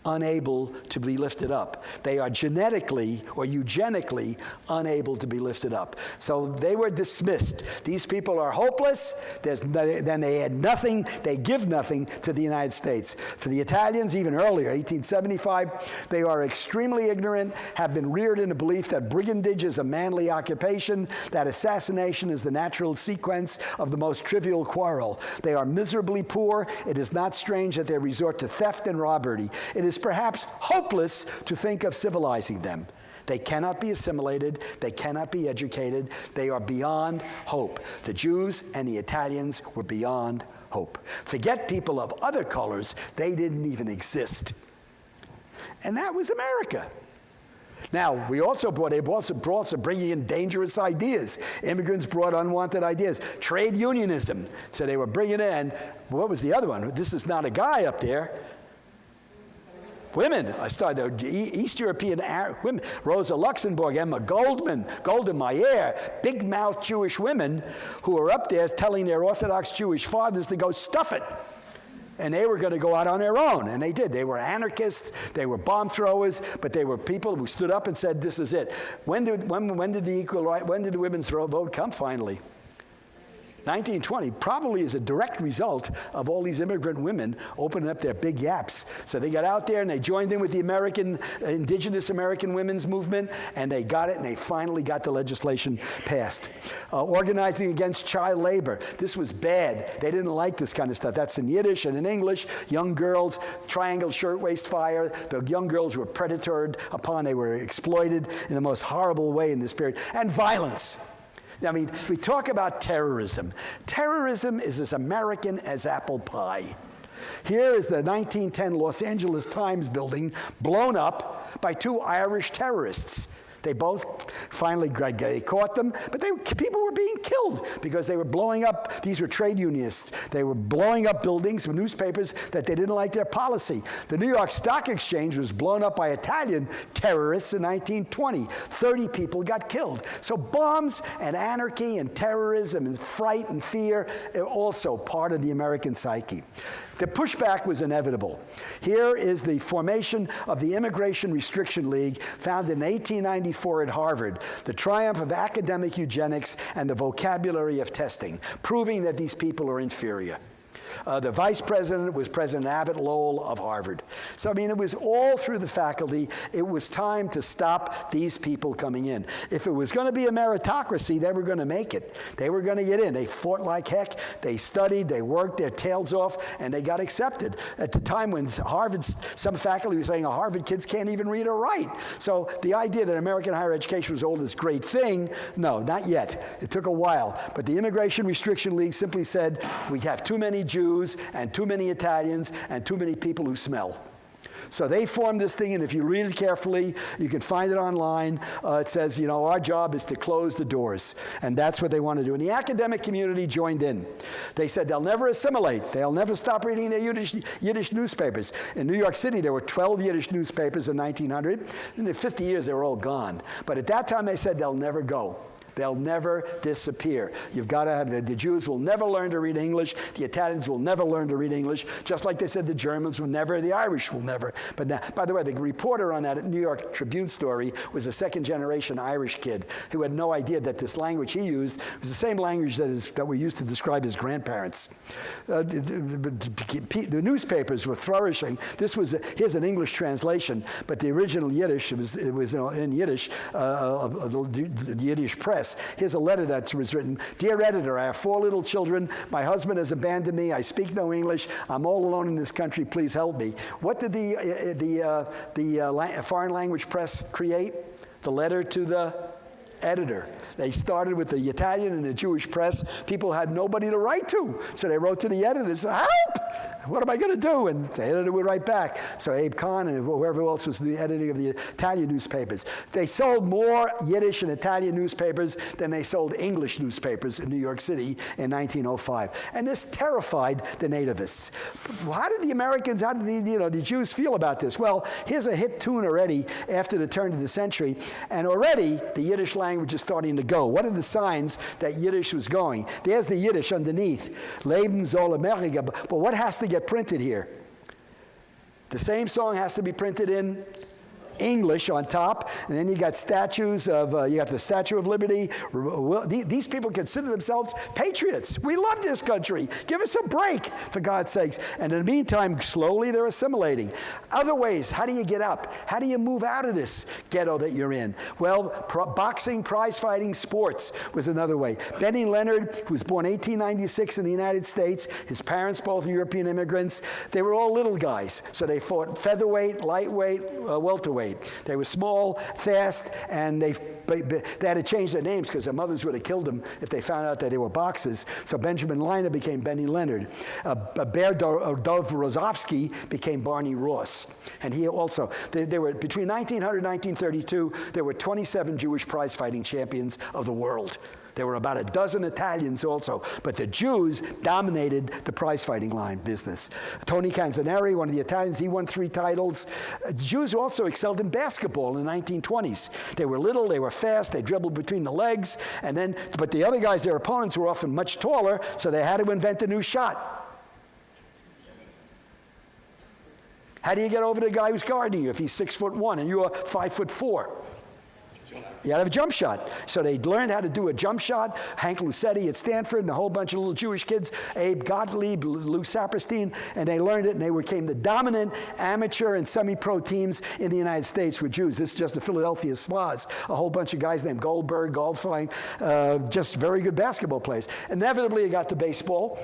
unable to be lifted up. They are genetically or eugenically unable to be lifted up." So they were dismissed. These people are hopeless. Then they had nothing. They give nothing to the United States. For the Italians, even earlier, 1875, they are extremely ignorant, have been reared in the belief that brigandage is a manly occupation, that assassination is the natural sequence of the most trivial quarrel. They are miserably poor. It is not strange that they resort to theft and robbery. It is perhaps hopeless to think of civilizing them. They cannot be assimilated. They cannot be educated. They are beyond hope. The Jews and the Italians were beyond hope. Forget people of other colors. They didn't even exist. And that was America. Now, they also brought some bringing in dangerous ideas. Immigrants brought unwanted ideas. Trade unionism. So they were bringing in, what was the other one? This is not a guy up there. Women, I started East European women, Rosa Luxemburg, Emma Goldman, Golda Meir, big-mouthed Jewish women who were up there telling their Orthodox Jewish fathers to go stuff it. And they were going to go out on their own, and they did. They were anarchists, they were bomb throwers, but they were people who stood up and said, "This is it." When did the women's vote come finally? 1920 probably is a direct result of all these immigrant women opening up their big yaps. So they got out there and they joined in with the indigenous American women's movement, and they got it, and they finally got the legislation passed. Organizing against child labor. This was bad. They didn't like this kind of stuff. That's in Yiddish and in English. Young girls, triangle shirtwaist fire. The young girls were predatored upon. They were exploited in the most horrible way in this period. And violence. I mean, we talk about terrorism. Terrorism is as American as apple pie. Here is the 1910 Los Angeles Times building blown up by 2 Irish terrorists. They both finally caught them, but people were being killed because they were blowing up. These were trade unionists. They were blowing up buildings with newspapers that they didn't like their policy. The New York Stock Exchange was blown up by Italian terrorists in 1920. 30 people got killed. So bombs and anarchy and terrorism and fright and fear are also part of the American psyche. The pushback was inevitable. Here is the formation of the Immigration Restriction League, founded in 1894 at Harvard, the triumph of academic eugenics and the vocabulary of testing, proving that these people are inferior. The vice president was President Abbott Lowell of Harvard. So, I mean, it was all through the faculty. It was time to stop these people coming in. If it was going to be a meritocracy, they were going to make it. They were going to get in. They fought like heck. They studied. They worked their tails off, and they got accepted. At the time when some faculty was saying, Harvard kids can't even read or write. So the idea that American higher education was all this great thing, no, not yet. It took a while. But the Immigration Restriction League simply said, we have too many Jews and too many Italians and too many people who smell. So they formed this thing, and if you read it carefully, you can find it online. It says, our job is to close the doors, and that's what they want to do. And the academic community joined in. They said they'll never assimilate. They'll never stop reading their Yiddish newspapers. In New York City, there were 12 Yiddish newspapers in 1900. In 50 years, they were all gone. But at that time, they said they'll never go. They'll never disappear. You've got to have the Jews will never learn to read English. The Italians will never learn to read English. Just like they said the Germans will never, the Irish will never. But now, by the way, the reporter on that New York Tribune story was a second-generation Irish kid who had no idea that this language he used was the same language that we used to describe his grandparents. The newspapers were flourishing. Here's an English translation, but the original Yiddish, it was in Yiddish, the Yiddish press. Here's a letter that was written: "Dear editor, I have 4 little children. My husband has abandoned me. I speak no English. I'm all alone in this country. Please help me." What did the foreign language press create? The letter to the editor. They started with the Italian and the Jewish press. People had nobody to write to. So they wrote to the editor and said, "Help! What am I going to do?" And the editor would write back. So Abe Kahn and whoever else was the editing of the Italian newspapers. They sold more Yiddish and Italian newspapers than they sold English newspapers in New York City in 1905. And this terrified the nativists. How did the Jews feel about this? Well, here's a hit tune already after the turn of the century. And already the Yiddish language is starting to go. What are the signs that Yiddish was going? There's the Yiddish underneath. Leben soll Amerika. But what has to get printed here? The same song has to be printed in English on top, and then you got statues of, you got the Statue of Liberty. These people consider themselves patriots. We love this country. Give us a break, for God's sakes. And in the meantime, slowly they're assimilating. Other ways, how do you get up? How do you move out of this ghetto that you're in? Well, boxing, prize fighting, sports was another way. Benny Leonard, who was born 1896 in the United States, his parents both European immigrants, they were all little guys. So they fought featherweight, lightweight, welterweight. They were small, fast, and they had to change their names because their mothers would have killed them if they found out that they were boxers. So Benjamin Liner became Benny Leonard. Bear Dov Rozovsky became Barney Ross. And he also, they were between 1900 and 1932, there were 27 Jewish prize-fighting champions of the world. There were about a dozen Italians also, but the Jews dominated the prize-fighting line business. Tony Canzoneri, one of the Italians, he won 3 titles. Jews also excelled in basketball in the 1920s. They were little, they were fast, they dribbled between the legs, but the other guys, their opponents, were often much taller, so they had to invent a new shot. How do you get over the guy who's guarding you if he's 6'1" and you're 5'4"? You had to have a jump shot. So they learned how to do a jump shot. Hank Lucetti at Stanford and a whole bunch of little Jewish kids, Abe Gottlieb, Lou Saperstein, and they learned it, and they became the dominant amateur and semi-pro teams in the United States with Jews. This is just the Philadelphia Spas. A whole bunch of guys named Goldberg, Goldfein, just very good basketball players. Inevitably, it got to baseball.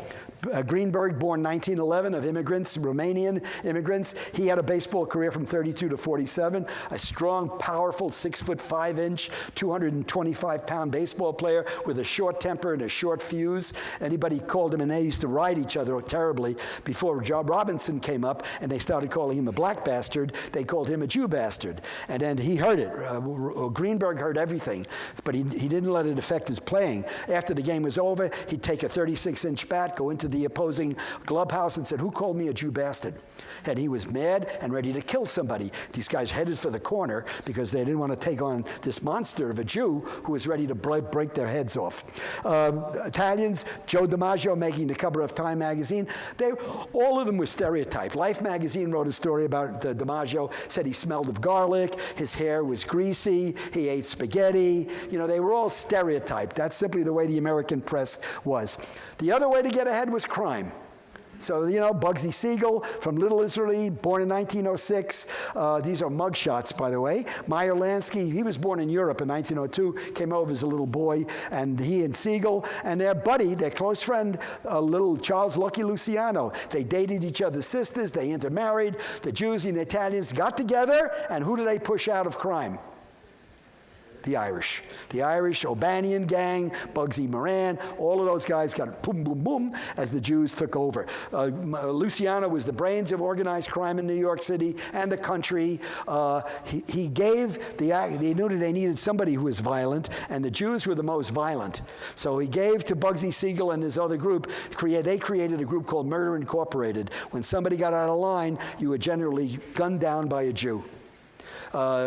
Greenberg, born 1911, of immigrants, Romanian immigrants. He had a baseball career from 32 to 47. A strong, powerful, 6'5" 225-pound baseball player with a short temper and a short fuse. Anybody called him, and they used to ride each other terribly before Job Robinson came up, and they started calling him a black bastard. They called him a Jew bastard. And then he heard it. Greenberg heard everything, but he didn't let it affect his playing. After the game was over, he'd take a 36-inch bat, go into the opposing clubhouse and said, "Who called me a Jew bastard?" And he was mad and ready to kill somebody. These guys headed for the corner because they didn't want to take on this monster of a Jew who was ready to break their heads off. Italians, Joe DiMaggio making the cover of Time magazine, all of them were stereotyped. Life magazine wrote a story about DiMaggio, said he smelled of garlic, his hair was greasy, he ate spaghetti. They were all stereotyped. That's simply the way the American press was. The other way to get ahead was crime. So, Bugsy Siegel from Little Italy, born in 1906. These are mug shots, by the way. Meyer Lansky, he was born in Europe in 1902, came over as a little boy, and he and Siegel and their buddy, their close friend, little Charles Lucky Luciano, they dated each other's sisters, they intermarried. The Jews and the Italians got together, and who did they push out of crime? The Irish. The Irish, O'Banion gang, Bugsy Moran, all of those guys got boom, boom, boom as the Jews took over. Luciano was the brains of organized crime in New York City and the country. He knew that they needed somebody who was violent, and the Jews were the most violent. So he gave to Bugsy Siegel and his other group, they created a group called Murder Incorporated. When somebody got out of line, you were generally gunned down by a Jew.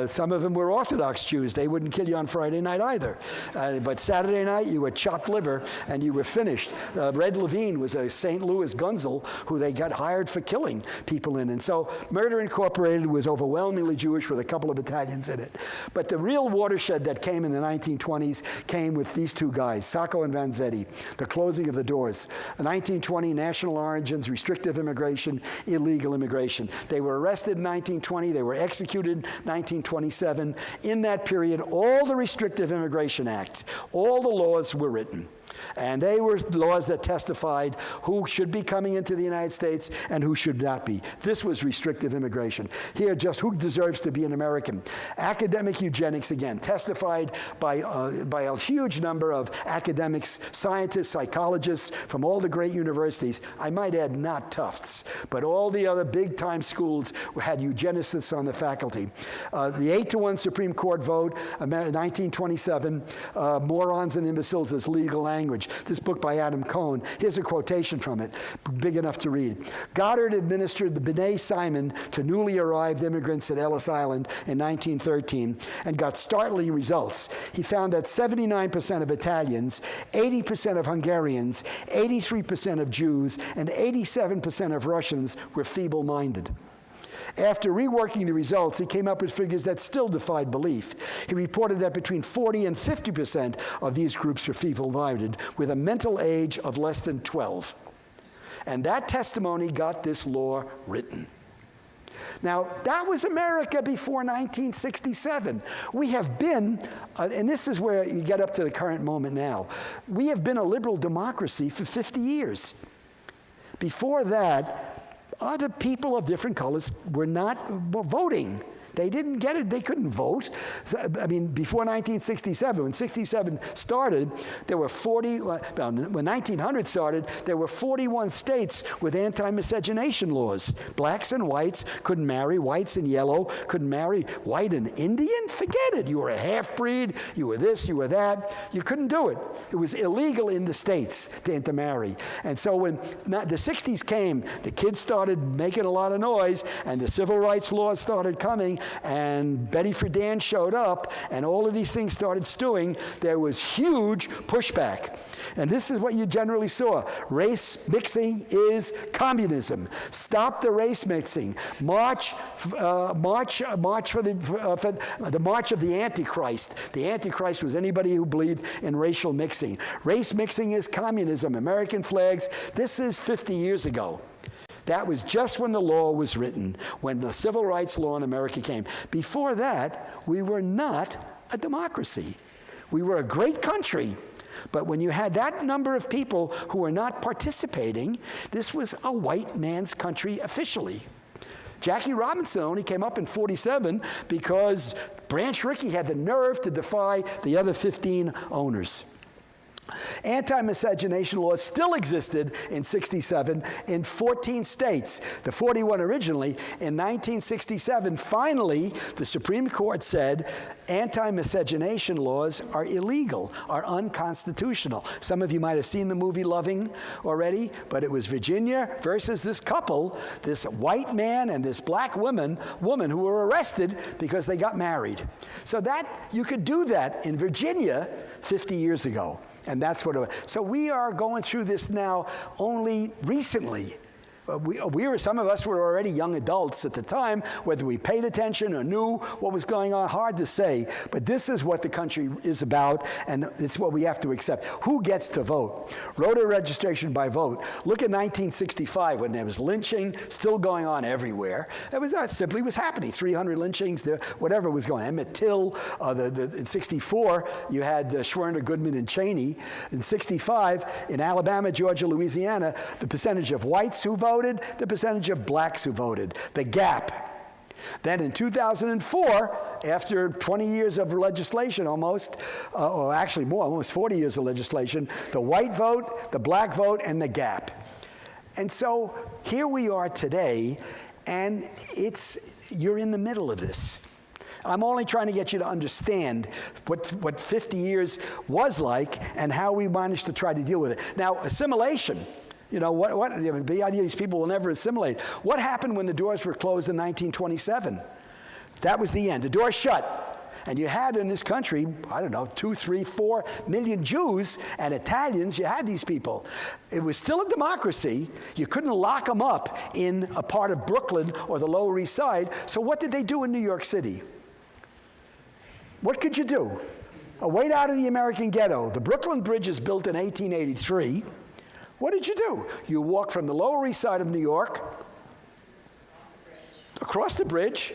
Some of them were Orthodox Jews. They wouldn't kill you on Friday night either. But Saturday night, you were chopped liver and you were finished. Red Levine was a St. Louis gunzel who they got hired for killing people in. And so Murder Incorporated was overwhelmingly Jewish with a couple of Italians in it. But the real watershed that came in the 1920s came with these two guys, Sacco and Vanzetti, the closing of the doors. The 1920 national origins, restrictive immigration, illegal immigration. They were arrested in 1920. They were executed in 1927. In that period, all the restrictive immigration acts, all the laws were written. And they were laws that testified who should be coming into the United States and who should not be. This was restrictive immigration. Here, just who deserves to be an American. Academic eugenics, again, testified by a huge number of academics, scientists, psychologists from all the great universities. I might add, not Tufts, but all the other big-time schools had eugenicists on the faculty. The 8-to-1 Supreme Court vote, 1927, morons and imbeciles as legal language. This book by Adam Cohn, here's a quotation from it, big enough to read. Goddard administered the B'nai Simon to newly arrived immigrants at Ellis Island in 1913 and got startling results. He found that 79% of Italians, 80% of Hungarians, 83% of Jews, and 87% of Russians were feeble-minded. After reworking the results, he came up with figures that still defied belief. He reported that between 40 and 50% of these groups were feeble-minded, with a mental age of less than 12. And that testimony got this law written. Now, that was America before 1967. We have been, and this is where you get up to the current moment now, we have been a liberal democracy for 50 years. Before that, other people of different colors were voting. They didn't get it. They couldn't vote. So, I mean, before 1967, when 67 started, there were when 1900 started, there were 41 states with anti-miscegenation laws. Blacks and whites couldn't marry. Whites and yellow couldn't marry. White and Indian? Forget it. You were a half-breed. You were this, you were that. You couldn't do it. It was illegal in the states to intermarry. And so when the 60s came, the kids started making a lot of noise, and the civil rights laws started coming, and Betty Friedan showed up, and all of these things started stewing. There was huge pushback. And this is what you generally saw. Race mixing is communism. Stop the race mixing. March for the march of the Antichrist. The Antichrist was anybody who believed in racial mixing. Race mixing is communism. American flags. This is 50 years ago. That was just when the law was written, when the civil rights law in America came. Before that, we were not a democracy. We were a great country. But when you had that number of people who were not participating, this was a white man's country officially. Jackie Robinson only came up in 47 because Branch Rickey had the nerve to defy the other 15 owners. Anti-miscegenation laws still existed in 67 in 14 states. The 41 originally. In 1967, finally, the Supreme Court said anti-miscegenation laws are illegal, are unconstitutional. Some of you might have seen the movie Loving already, but it was Virginia versus this couple, this white man and this black woman who were arrested because they got married. So that you could do that in Virginia 50 years ago. And that's what it was. So we are going through this now only recently. Some of us were already young adults at the time, whether we paid attention or knew what was going on, hard to say. But this is what the country is about, and it's what we have to accept. Who gets to vote? Voter registration by vote. Look at 1965 when there was lynching still going on everywhere. It was not simply was happening. 300 lynchings, whatever was going on. Emmett Till, in 64, you had Schwerner, Goodman, and Cheney. In 65, in Alabama, Georgia, Louisiana, the percentage of whites who voted, the percentage of blacks who voted, the gap. Then in 2004, after 20 years of legislation almost, or actually more, almost 40 years of legislation, the white vote, the black vote, and the gap. And so here we are today, and you're in the middle of this. I'm only trying to get you to understand what 50 years was like and how we managed to try to deal with it. Now, assimilation. The idea these people will never assimilate. What happened when the doors were closed in 1927? That was the end. The door shut. And you had in this country, I don't know, 2, 3, 4 million Jews and Italians. You had these people. It was still a democracy. You couldn't lock them up in a part of Brooklyn or the Lower East Side. So what did they do in New York City? What could you do? A way out of the American ghetto. The Brooklyn Bridge is built in 1883. What did you do? You walk from the Lower East Side of New York across the bridge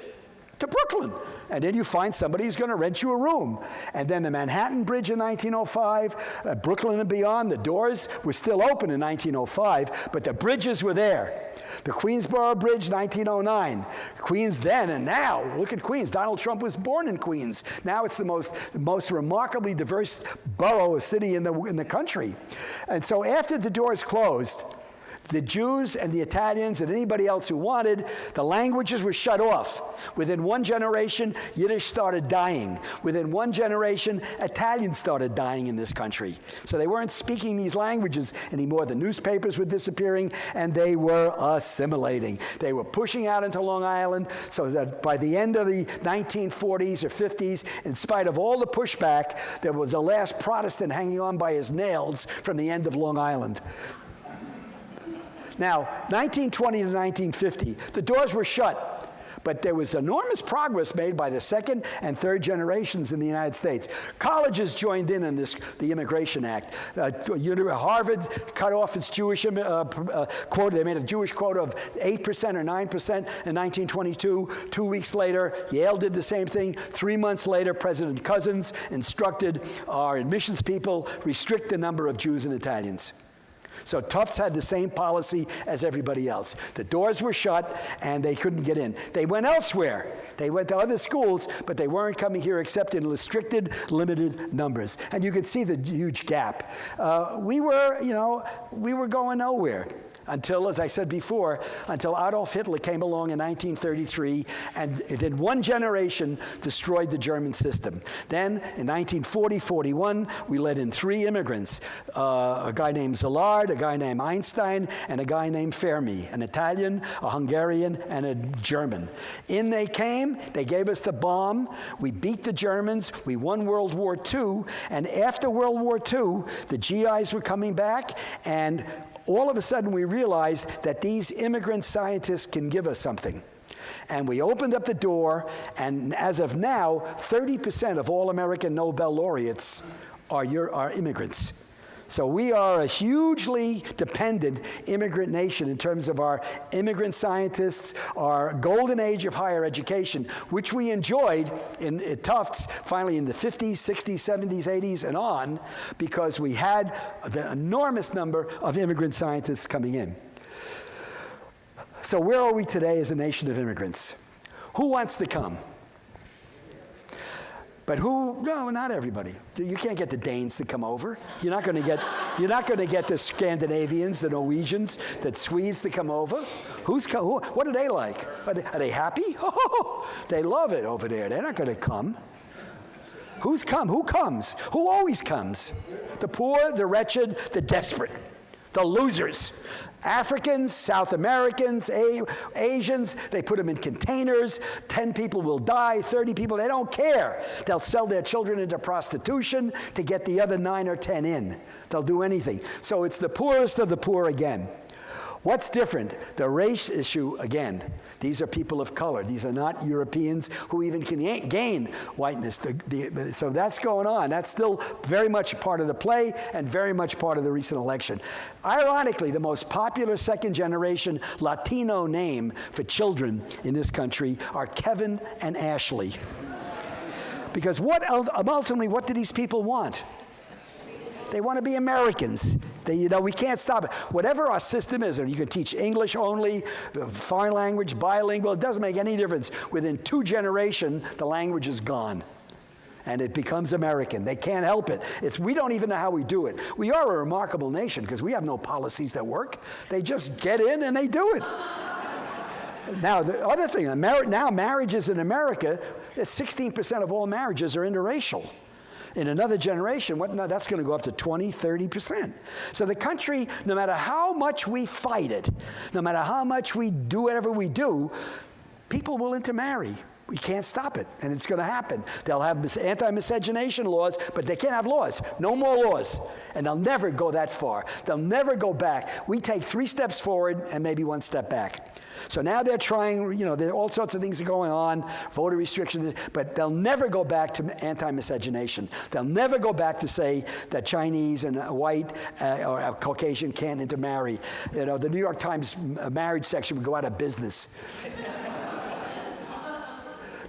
to Brooklyn. And then you find somebody who's going to rent you a room. And then the Manhattan Bridge in 1905, Brooklyn and beyond, the doors were still open in 1905, but the bridges were there. The Queensboro Bridge, 1909. Queens then and now, look at Queens. Donald Trump was born in Queens. Now it's the most remarkably diverse borough, city in the country. And so after the doors closed, the Jews and the Italians and anybody else who wanted, the languages were shut off. Within one generation, Yiddish started dying. Within one generation, Italian started dying in this country. So they weren't speaking these languages anymore. The newspapers were disappearing, and they were assimilating. They were pushing out into Long Island, so that by the end of the 1940s or 50s, in spite of all the pushback, there was a last Protestant hanging on by his nails from the end of Long Island. Now, 1920 to 1950, the doors were shut, but there was enormous progress made by the second and third generations in the United States. Colleges joined in the Immigration Act. Harvard cut off its Jewish quota. They made a Jewish quota of 8% or 9% in 1922. 2 weeks later, Yale did the same thing. 3 months later, President Cousins instructed our admissions people, restrict the number of Jews and Italians. So Tufts had the same policy as everybody else. The doors were shut, and they couldn't get in. They went elsewhere. They went to other schools, but they weren't coming here except in restricted, limited numbers. And you could see the huge gap. We were going nowhere. Until, as I said before, until Adolf Hitler came along in 1933 and in one generation destroyed the German system. Then in 1940-41, we let in 3 immigrants, a guy named Szilard, a guy named Einstein, and a guy named Fermi, an Italian, a Hungarian, and a German. In they came, they gave us the bomb, we beat the Germans, we won World War II, and after World War II, the GIs were coming back, and all of a sudden we realized that these immigrant scientists can give us something. And we opened up the door, and as of now, 30% of all American Nobel laureates are immigrants. So we are a hugely dependent immigrant nation in terms of our immigrant scientists, our golden age of higher education, which we enjoyed at Tufts finally in the 50s, 60s, 70s, 80s, and on, because we had the enormous number of immigrant scientists coming in. So where are we today as a nation of immigrants? Who wants to come? But no, not everybody. You can't get the Danes to come over. You're not going to get the Scandinavians, the Norwegians, the Swedes to come over. What are they like? Are they happy? Oh, they love it over there. They're not going to come. Who's come? Who comes? Who always comes? The poor, the wretched, the desperate, the losers. Africans, South Americans, Asians, they put them in containers. 10 people will die, 30 people, they don't care. They'll sell their children into prostitution to get the other 9 or 10 in. They'll do anything. So it's the poorest of the poor again. What's different? The race issue again. These are people of color. These are not Europeans who even can gain whiteness. So that's going on. That's still very much part of the play and very much part of the recent election. Ironically, the most popular second-generation Latino name for children in this country are Kevin and Ashley. Because ultimately, what do these people want? They want to be Americans. We can't stop it. Whatever our system is, and you can teach English only, foreign language, bilingual, it doesn't make any difference. Within 2 generations, the language is gone. And it becomes American. They can't help it. We don't even know how we do it. We are a remarkable nation because we have no policies that work. They just get in and they do it. Now, the other thing, now marriages in America, 16% of all marriages are interracial. In another generation, that's going to go up to 20, 30%. So the country, no matter how much we fight it, no matter how much we do whatever we do, people will intermarry. We can't stop it, and it's going to happen. They'll have anti-miscegenation laws, but they can't have laws. No more laws. And they'll never go that far. They'll never go back. We take 3 steps forward and maybe 1 step back. So now they're trying, there are all sorts of things going on, voter restrictions, but they'll never go back to anti-miscegenation. They'll never go back to say that Chinese and white or Caucasian can't intermarry. The New York Times marriage section would go out of business.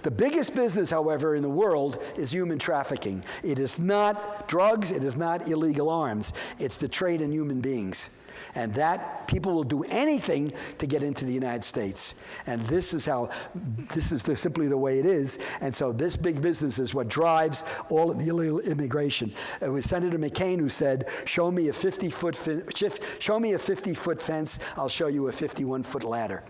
The biggest business, however, in the world is human trafficking. It is not drugs, it is not illegal arms, it's the trade in human beings. And that people will do anything to get into the United States. And this is simply the way it is. And so this big business is what drives all of the illegal immigration. It was Senator McCain who said, show me a 50-foot fence, I'll show you a 51-foot ladder.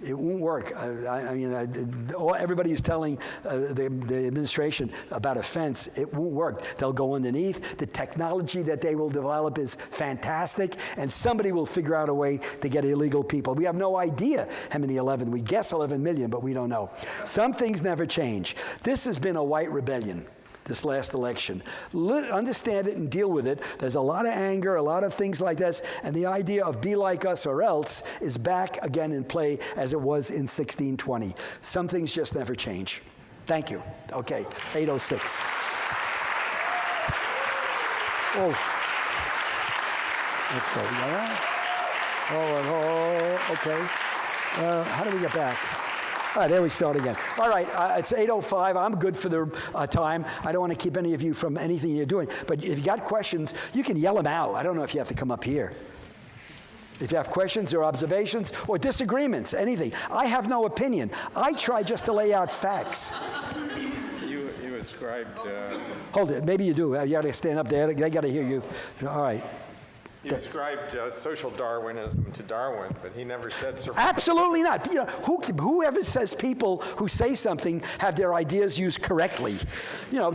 It won't work. Everybody is telling the administration about a fence. It won't work. They'll go underneath. The technology that they will develop is fantastic, and somebody will figure out a way to get illegal people. We have no idea how many 11. We guess 11 million, but we don't know. Some things never change. This has been a white rebellion. This last election. Understand it and deal with it. There's a lot of anger, a lot of things like this, and the idea of be like us or else is back again in play as it was in 1620. Some things just never change. Thank you. Okay, 8:06. Oh, let's go. Okay. How do we get back? All right, there we start again. All right, it's 8:05. I'm good for the time. I don't want to keep any of you from anything you're doing. But if you got questions, you can yell them out. I don't know if you have to come up here. If you have questions or observations or disagreements, anything. I have no opinion. I try just to lay out facts. You ascribed... Hold it. Maybe you do. You got to stand up there. They got to hear you. All right. You ascribed social Darwinism to Darwin, but he never said survival. Absolutely not. Whoever says people who say something have their ideas used correctly.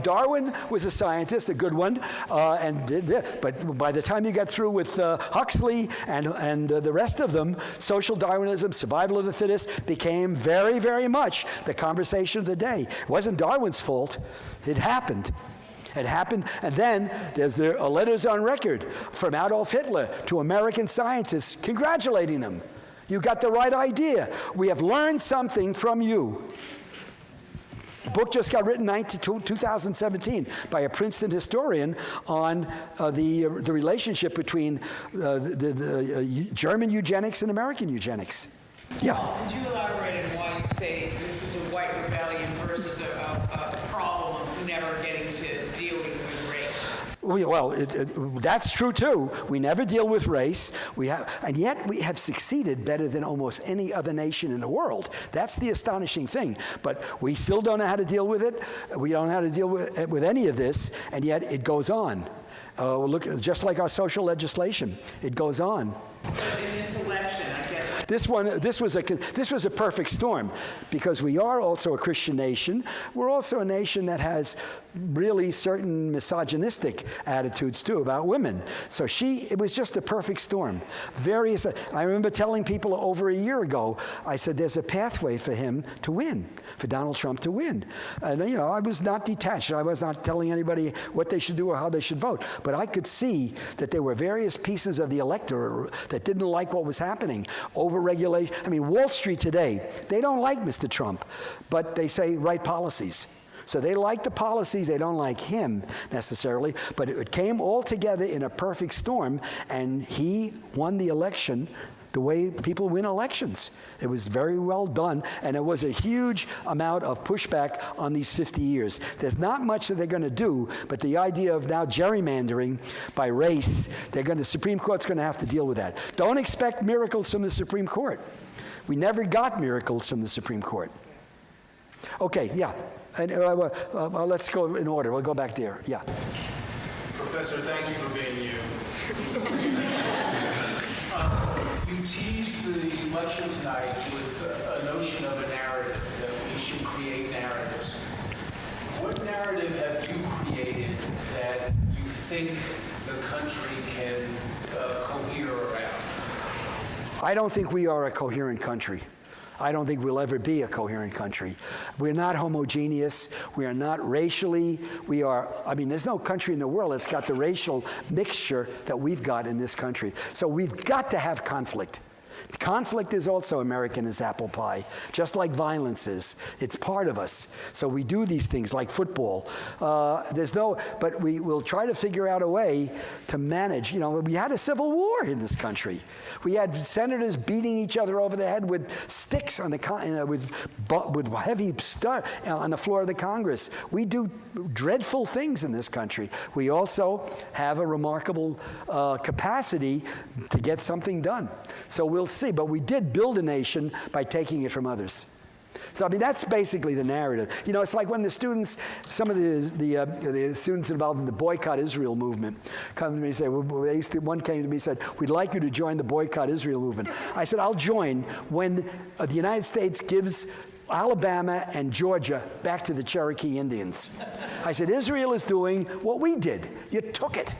Darwin was a scientist, a good one, but by the time you get through with Huxley and the rest of them, social Darwinism, survival of the fittest, became very, very much the conversation of the day. It wasn't Darwin's fault. It happened. It happened, and then there's the letters on record from Adolf Hitler to American scientists congratulating them. You got the right idea. We have learned something from you. The book just got written in 2017 by a Princeton historian on the relationship between the German eugenics and American eugenics. Yeah. Could you elaborate on why you say this is a white rebellion versus a problem of never getting to deal with race? Well, that's true too. We never deal with race. And yet we have succeeded better than almost any other nation in the world. That's the astonishing thing. But we still don't know how to deal with it. We don't know how to deal with any of this, and yet it goes on. Look, just like our social legislation, it goes on. But in this election, I guess. This was a perfect storm, because we are also a Christian nation. We're also a nation that has really certain misogynistic attitudes too about women. So it was just a perfect storm. I remember telling people over a year ago, I said there's a pathway for him to win, for Donald Trump to win. And I was not detached. I was not telling anybody what they should do or how they should vote. But I could see that there were various pieces of the electorate that didn't like what was happening. Over-regulation. I mean, Wall Street today, they don't like Mr. Trump, but they say right policies. So they like the policies, they don't like him necessarily, but it came all together in a perfect storm, and he won the election the way people win elections. It was very well done, and it was a huge amount of pushback on these 50 years. There's not much that they're going to do, but the idea of now gerrymandering by race, the Supreme Court's going to have to deal with that. Don't expect miracles from the Supreme Court. We never got miracles from the Supreme Court. Okay, yeah. And let's go in order. We'll go back there. Yeah. Professor, thank you for being you. You teased the lecture tonight with a notion of a narrative, that we should create narratives. What narrative have you created that you think the country can cohere around? I don't think we are a coherent country. I don't think we'll ever be a coherent country. We're not homogeneous. We are not racially. We are, I mean, there's no country in the world that's got the racial mixture that we've got in this country. So we've got to have conflict. Conflict is also American as apple pie, just like violence is. It's part of us. So we do these things like football. But we will try to figure out a way to manage. You know, we had a civil war in this country. We had senators beating each other over the head with sticks on the with heavy stuff on the floor of the Congress. We do dreadful things in this country. We also have a remarkable capacity to get something done. So we'll see. But we did build a nation by taking it from others. So, I mean, that's basically the narrative. You know, it's like when the students, some of the students involved in the boycott Israel movement come to me and say, one came to me and said, we'd like you to join the boycott Israel movement. I said, I'll join when the United States gives Alabama and Georgia back to the Cherokee Indians. I said, Israel is doing what we did. You took it.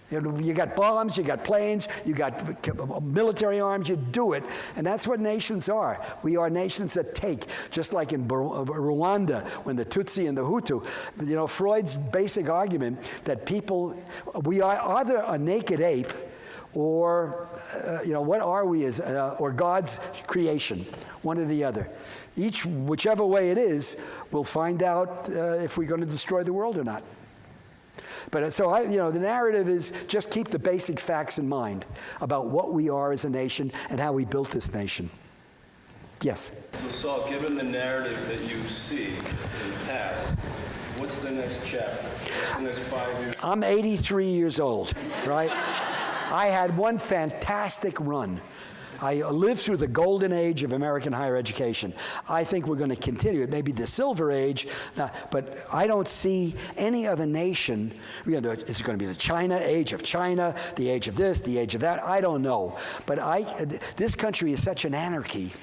You got bombs, you got planes, you got military arms, you do it. And that's what nations are. We are nations that take, just like in Rwanda, when the Tutsi and the Hutu. You know, Freud's basic argument that people, we are either a naked ape or, you know, what are we as, or God's creation, one or the other. Whichever way it is, we'll find out if we're going to destroy the world or not. But so, you know, the narrative is just keep the basic facts in mind about what we are as a nation and how we built this nation. Yes? So, Saul, given the narrative that you see in the past, what's the next chapter? What's the next 5 years? I'm 83 years old, right? I had one fantastic run. I lived through the golden age of American higher education. I think we're going to continue. It may be the silver age, but I don't see any other nation. Is it going to be the China, age of China, the age of this, the age of that? I don't know. But this country is such an anarchy.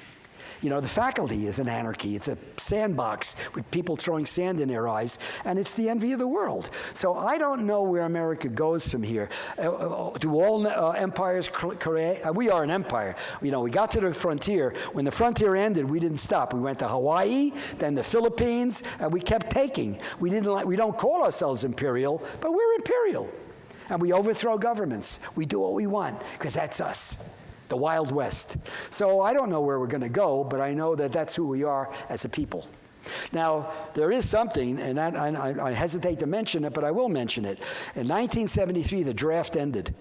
You know, the faculty is an anarchy. It's a sandbox with people throwing sand in their eyes, and it's the envy of the world. So I don't know where America goes from here. Do all empires create? We are an empire. You know, we got to the frontier. When the frontier ended, we didn't stop. We went to Hawaii, then the Philippines, and we kept taking. We don't call ourselves imperial, but we're imperial. And we overthrow governments. We do what we want, because that's us. The Wild West. So I don't know where we're going to go, but I know that that's who we are as a people. Now, there is something, and I hesitate to mention it, but I will mention it. In 1973, the draft ended.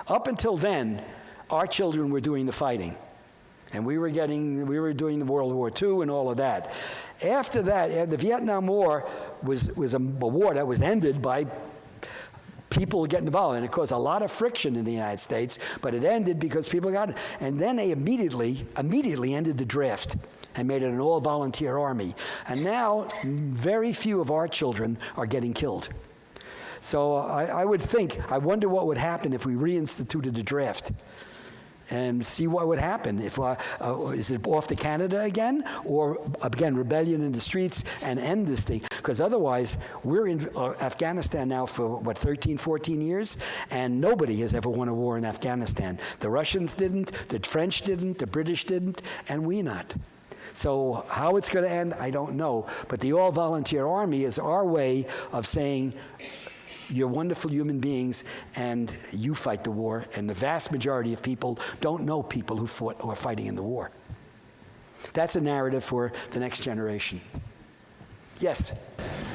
Up until then, our children were doing the fighting. And we were doing the World War II and all of that. After that, the Vietnam War was a war that was ended by people getting involved, and it caused a lot of friction in the United States, but it ended because people got it. And then they immediately ended the draft and made it an all-volunteer army. And now, very few of our children are getting killed. So I wonder what would happen if we reinstituted the draft and see what would happen. Is it off to Canada again? Or, again, rebellion in the streets and end this thing? Because otherwise, we're in Afghanistan now for, 13, 14 years, and nobody has ever won a war in Afghanistan. The Russians didn't, the French didn't, the British didn't, and we not. So how it's going to end, I don't know. But the all-volunteer army is our way of saying, you're wonderful human beings, and you fight the war. And the vast majority of people don't know people who fought or are fighting in the war. That's a narrative for the next generation. Yes?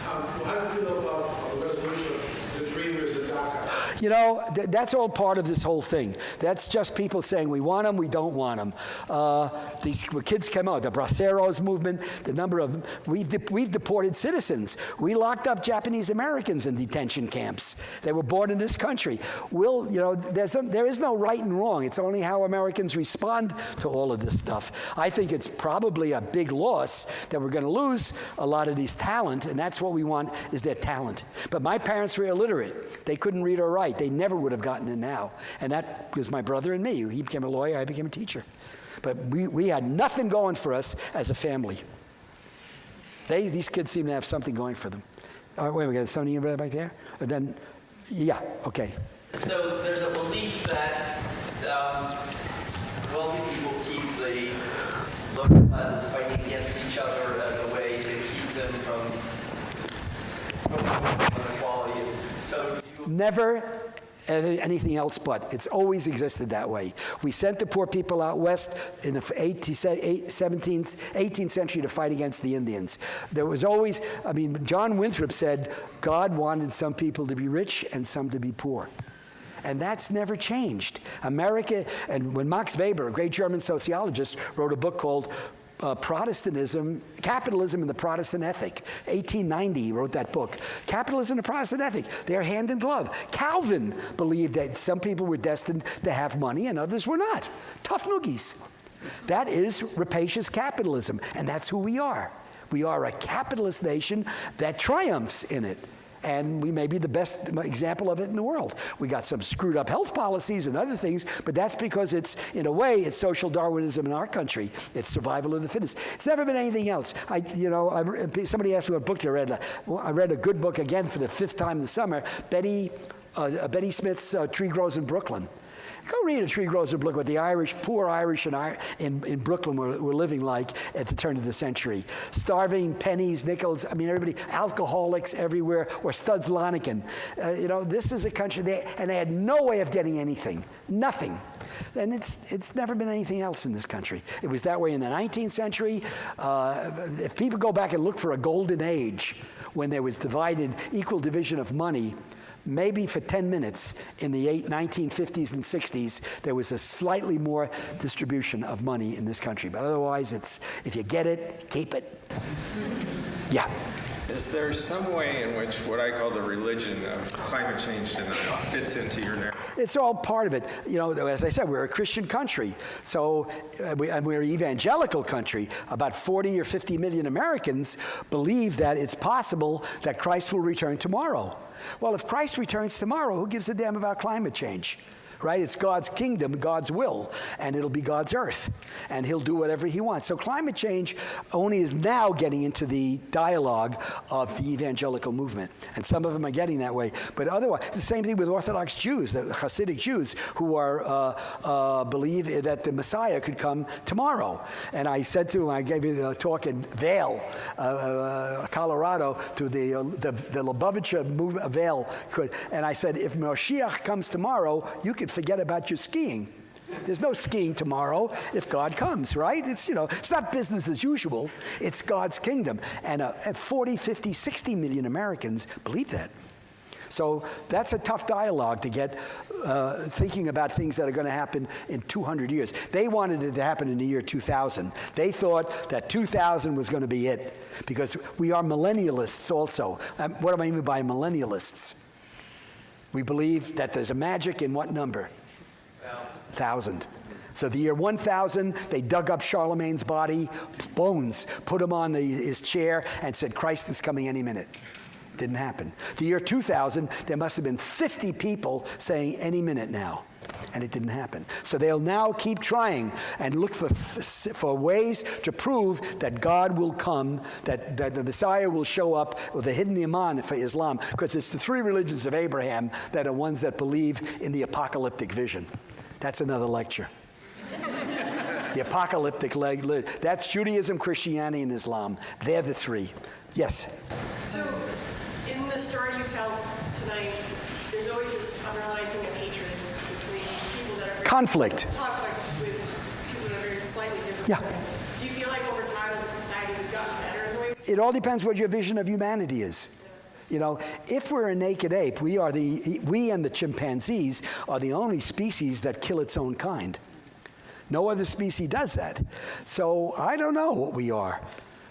How do you feel about the resolution of the Dreamers in DACA? You know, that's all part of this whole thing. That's just people saying we want them, we don't want them. These kids came out, the Braceros movement, the number of, we've deported citizens. We locked up Japanese Americans in detention camps. They were born in this country. You know, there is no right and wrong. It's only how Americans respond to all of this stuff. I think it's probably a big loss that we're going to lose a lot of these talent, and that's what we want, is their talent. But my parents were illiterate. They couldn't read or write. They never would have gotten in now. And that was my brother and me. He became a lawyer, I became a teacher. But we had nothing going for us as a family. These kids seem to have something going for them. Wait a minute, something back there? And then, yeah, okay. So there's a belief that wealthy people keep the local classes fighting against each other as a way to keep them from inequality. So Never anything else but. It's always existed that way. We sent the poor people out west in the 18th century to fight against the Indians. There was always, John Winthrop said, God wanted some people to be rich and some to be poor. And that's never changed. America, and when Max Weber, a great German sociologist, wrote a book called Protestantism, Capitalism and the Protestant Ethic. 1890, he wrote that book. Capitalism and the Protestant Ethic, they're hand in glove. Calvin believed that some people were destined to have money and others were not. Tough noogies. That is rapacious capitalism, and that's who we are. We are a capitalist nation that triumphs in it. And we may be the best example of it in the world. We got some screwed up health policies and other things, but that's because it's, in a way, it's social Darwinism in our country. It's survival of the fittest. It's never been anything else. Somebody asked me what book I read. I read a good book again for the 5th time this summer, Betty Smith's Tree Grows in Brooklyn. Go read A Tree Grows in Brooklyn, what the poor Irish in Brooklyn were living like at the turn of the century. Starving, pennies, nickels, everybody, alcoholics everywhere, or Studs Lonigan. This is a country, and they had no way of getting anything, nothing. And it's never been anything else in this country. It was that way in the 19th century. If people go back and look for a golden age when there was equal division of money, maybe for 10 minutes in the 1950s and 60s, there was a slightly more distribution of money in this country. But otherwise, it's if you get it, keep it. Yeah. Is there some way in which what I call the religion of climate change fits into your narrative? It's all part of it. As I said, we're a Christian country. So, and we're an evangelical country. About 40 or 50 million Americans believe that it's possible that Christ will return tomorrow. Well, if Christ returns tomorrow, who gives a damn about climate change? Right? It's God's kingdom, God's will, and it'll be God's earth, and he'll do whatever he wants. So climate change only is now getting into the dialogue of the evangelical movement, and some of them are getting that way. But otherwise, it's the same thing with Orthodox Jews, the Hasidic Jews, who believe that the Messiah could come tomorrow. And I said to him, I gave a talk in Vail, Colorado, to the Lubavitcher movement, Vail, and I said, if Moshiach comes tomorrow, you could forget about your skiing. There's no skiing tomorrow if God comes, right? It's not business as usual. It's God's kingdom. And 40, 50, 60 million Americans believe that. So that's a tough dialogue to get thinking about things that are going to happen in 200 years. They wanted it to happen in the year 2000. They thought that 2000 was going to be it because we are millennialists also. What do I mean by millennialists? We believe that there's a magic in what number? 1,000. So the year 1000, they dug up Charlemagne's body, bones, put him on his chair, and said, Christ is coming any minute. Didn't happen. The year 2000, there must have been 50 people saying any minute now. And it didn't happen. So they'll now keep trying and look for ways to prove that God will come, that the Messiah will show up with a hidden Iman for Islam, because it's the 3 religions of Abraham that are ones that believe in the apocalyptic vision. That's another lecture. The apocalyptic that's Judaism, Christianity, and Islam. They're the 3. Yes? So in the story you tell tonight, there's always this underlying thing of hatred between people that are Conflict with people that are very slightly different. Yeah. Do you feel like over time as a society we've gotten better in the ways? It all depends what your vision of humanity is. If we're a naked ape, we and the chimpanzees are the only species that kill its own kind. No other species does that. So I don't know what we are.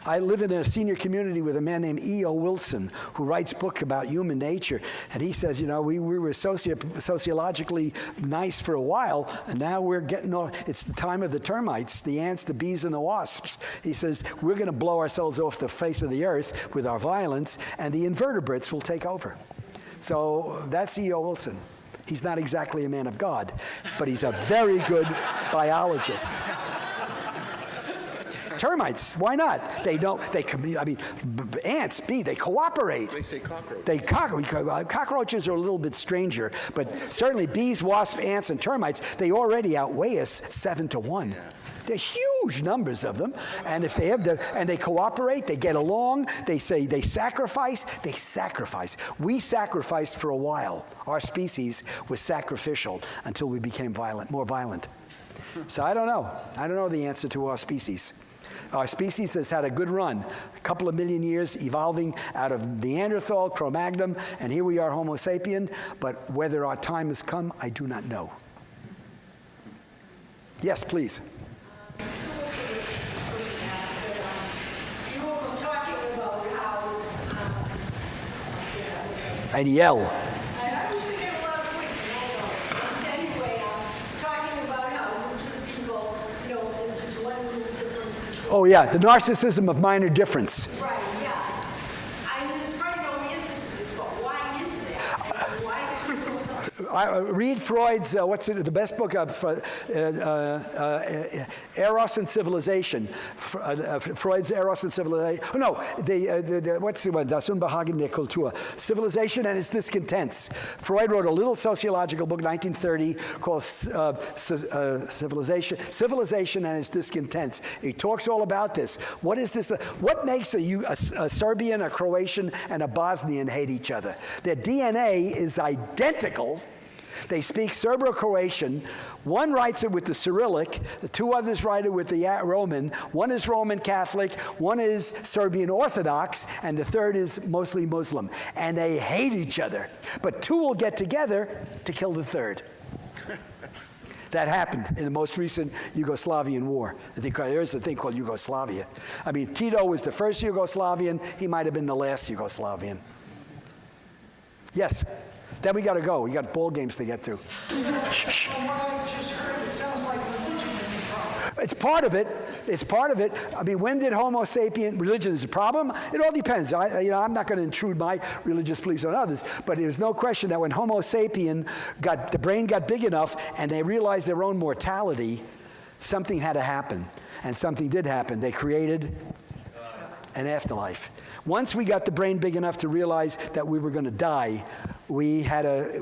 I live in a senior community with a man named E.O. Wilson, who writes books about human nature. And he says, we were sociologically nice for a while, and now we're getting off. It's the time of the termites, the ants, the bees, and the wasps. He says, we're going to blow ourselves off the face of the earth with our violence, and the invertebrates will take over. So that's E.O. Wilson. He's not exactly a man of God, but he's a very good biologist. termites. Why not? They don't. They ants. They cooperate. They say cockroach. Cockroaches are a little bit stranger, but certainly bees, wasps, ants, and termites. They already outweigh us 7-1. They're huge numbers of them, and if they have and they cooperate, they get along. They say they sacrifice. They sacrifice. We sacrificed for a while. Our species was sacrificial until we became more violent. So I don't know. I don't know the answer to our species. Our species has had a good run, a couple of million years evolving out of Neanderthal, Cro-Magnon, and here we are, Homo sapien. But whether our time has come, I do not know. Yes, please. And yell. I was thinking a lot of points. Anyway, talking about how groups of people, there's just one little difference between. Oh, yeah, the narcissism of minor difference. Right, yes. There's probably no answer to this, but why is that? Why do people Read Freud's, the best book of Eros and Civilization. Freud's Eros and Civilization. Oh, no, what's the one? Das Unbehagen der Kultur. Civilization and its Discontents. Freud wrote a little sociological book, 1930, called Civilization and its Discontents. He talks all about this. What is this? What makes a Serbian, a Croatian, and a Bosnian hate each other? Their DNA is identical. They speak Serbo-Croatian. One writes it with the Cyrillic. The two others write it with the Roman. One is Roman Catholic. One is Serbian Orthodox. And the third is mostly Muslim. And they hate each other. But two will get together to kill the third. That happened in the most recent Yugoslavian war. There's a thing called Yugoslavia. I mean, Tito was the first Yugoslavian. He might have been the last Yugoslavian. Yes. Then we got to go. We got ball games to get to. Shh. From what I just heard, it sounds like religion is the problem. It's part of it. It's part of it. I mean, when did Homo sapien, religion is a problem? It all depends. I'm not going to intrude my religious beliefs on others, but there's no question that when Homo sapien the brain got big enough and they realized their own mortality, something had to happen. And something did happen. They created an afterlife. Once we got the brain big enough to realize that we were going to die,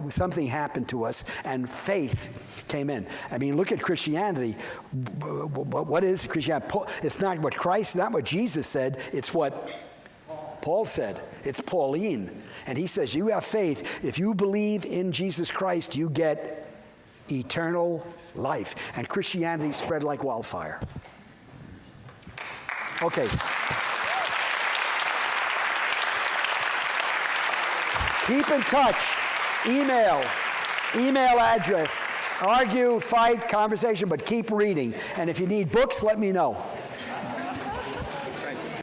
something happened to us, and faith came in. I mean, look at Christianity. What is Christianity? It's not what Christ, not what Jesus said. It's what Paul said. It's Pauline. And he says, you have faith. If you believe in Jesus Christ, you get eternal life. And Christianity spread like wildfire. Okay. Keep in touch. Email address. Argue, fight, conversation, but keep reading. And if you need books, let me know.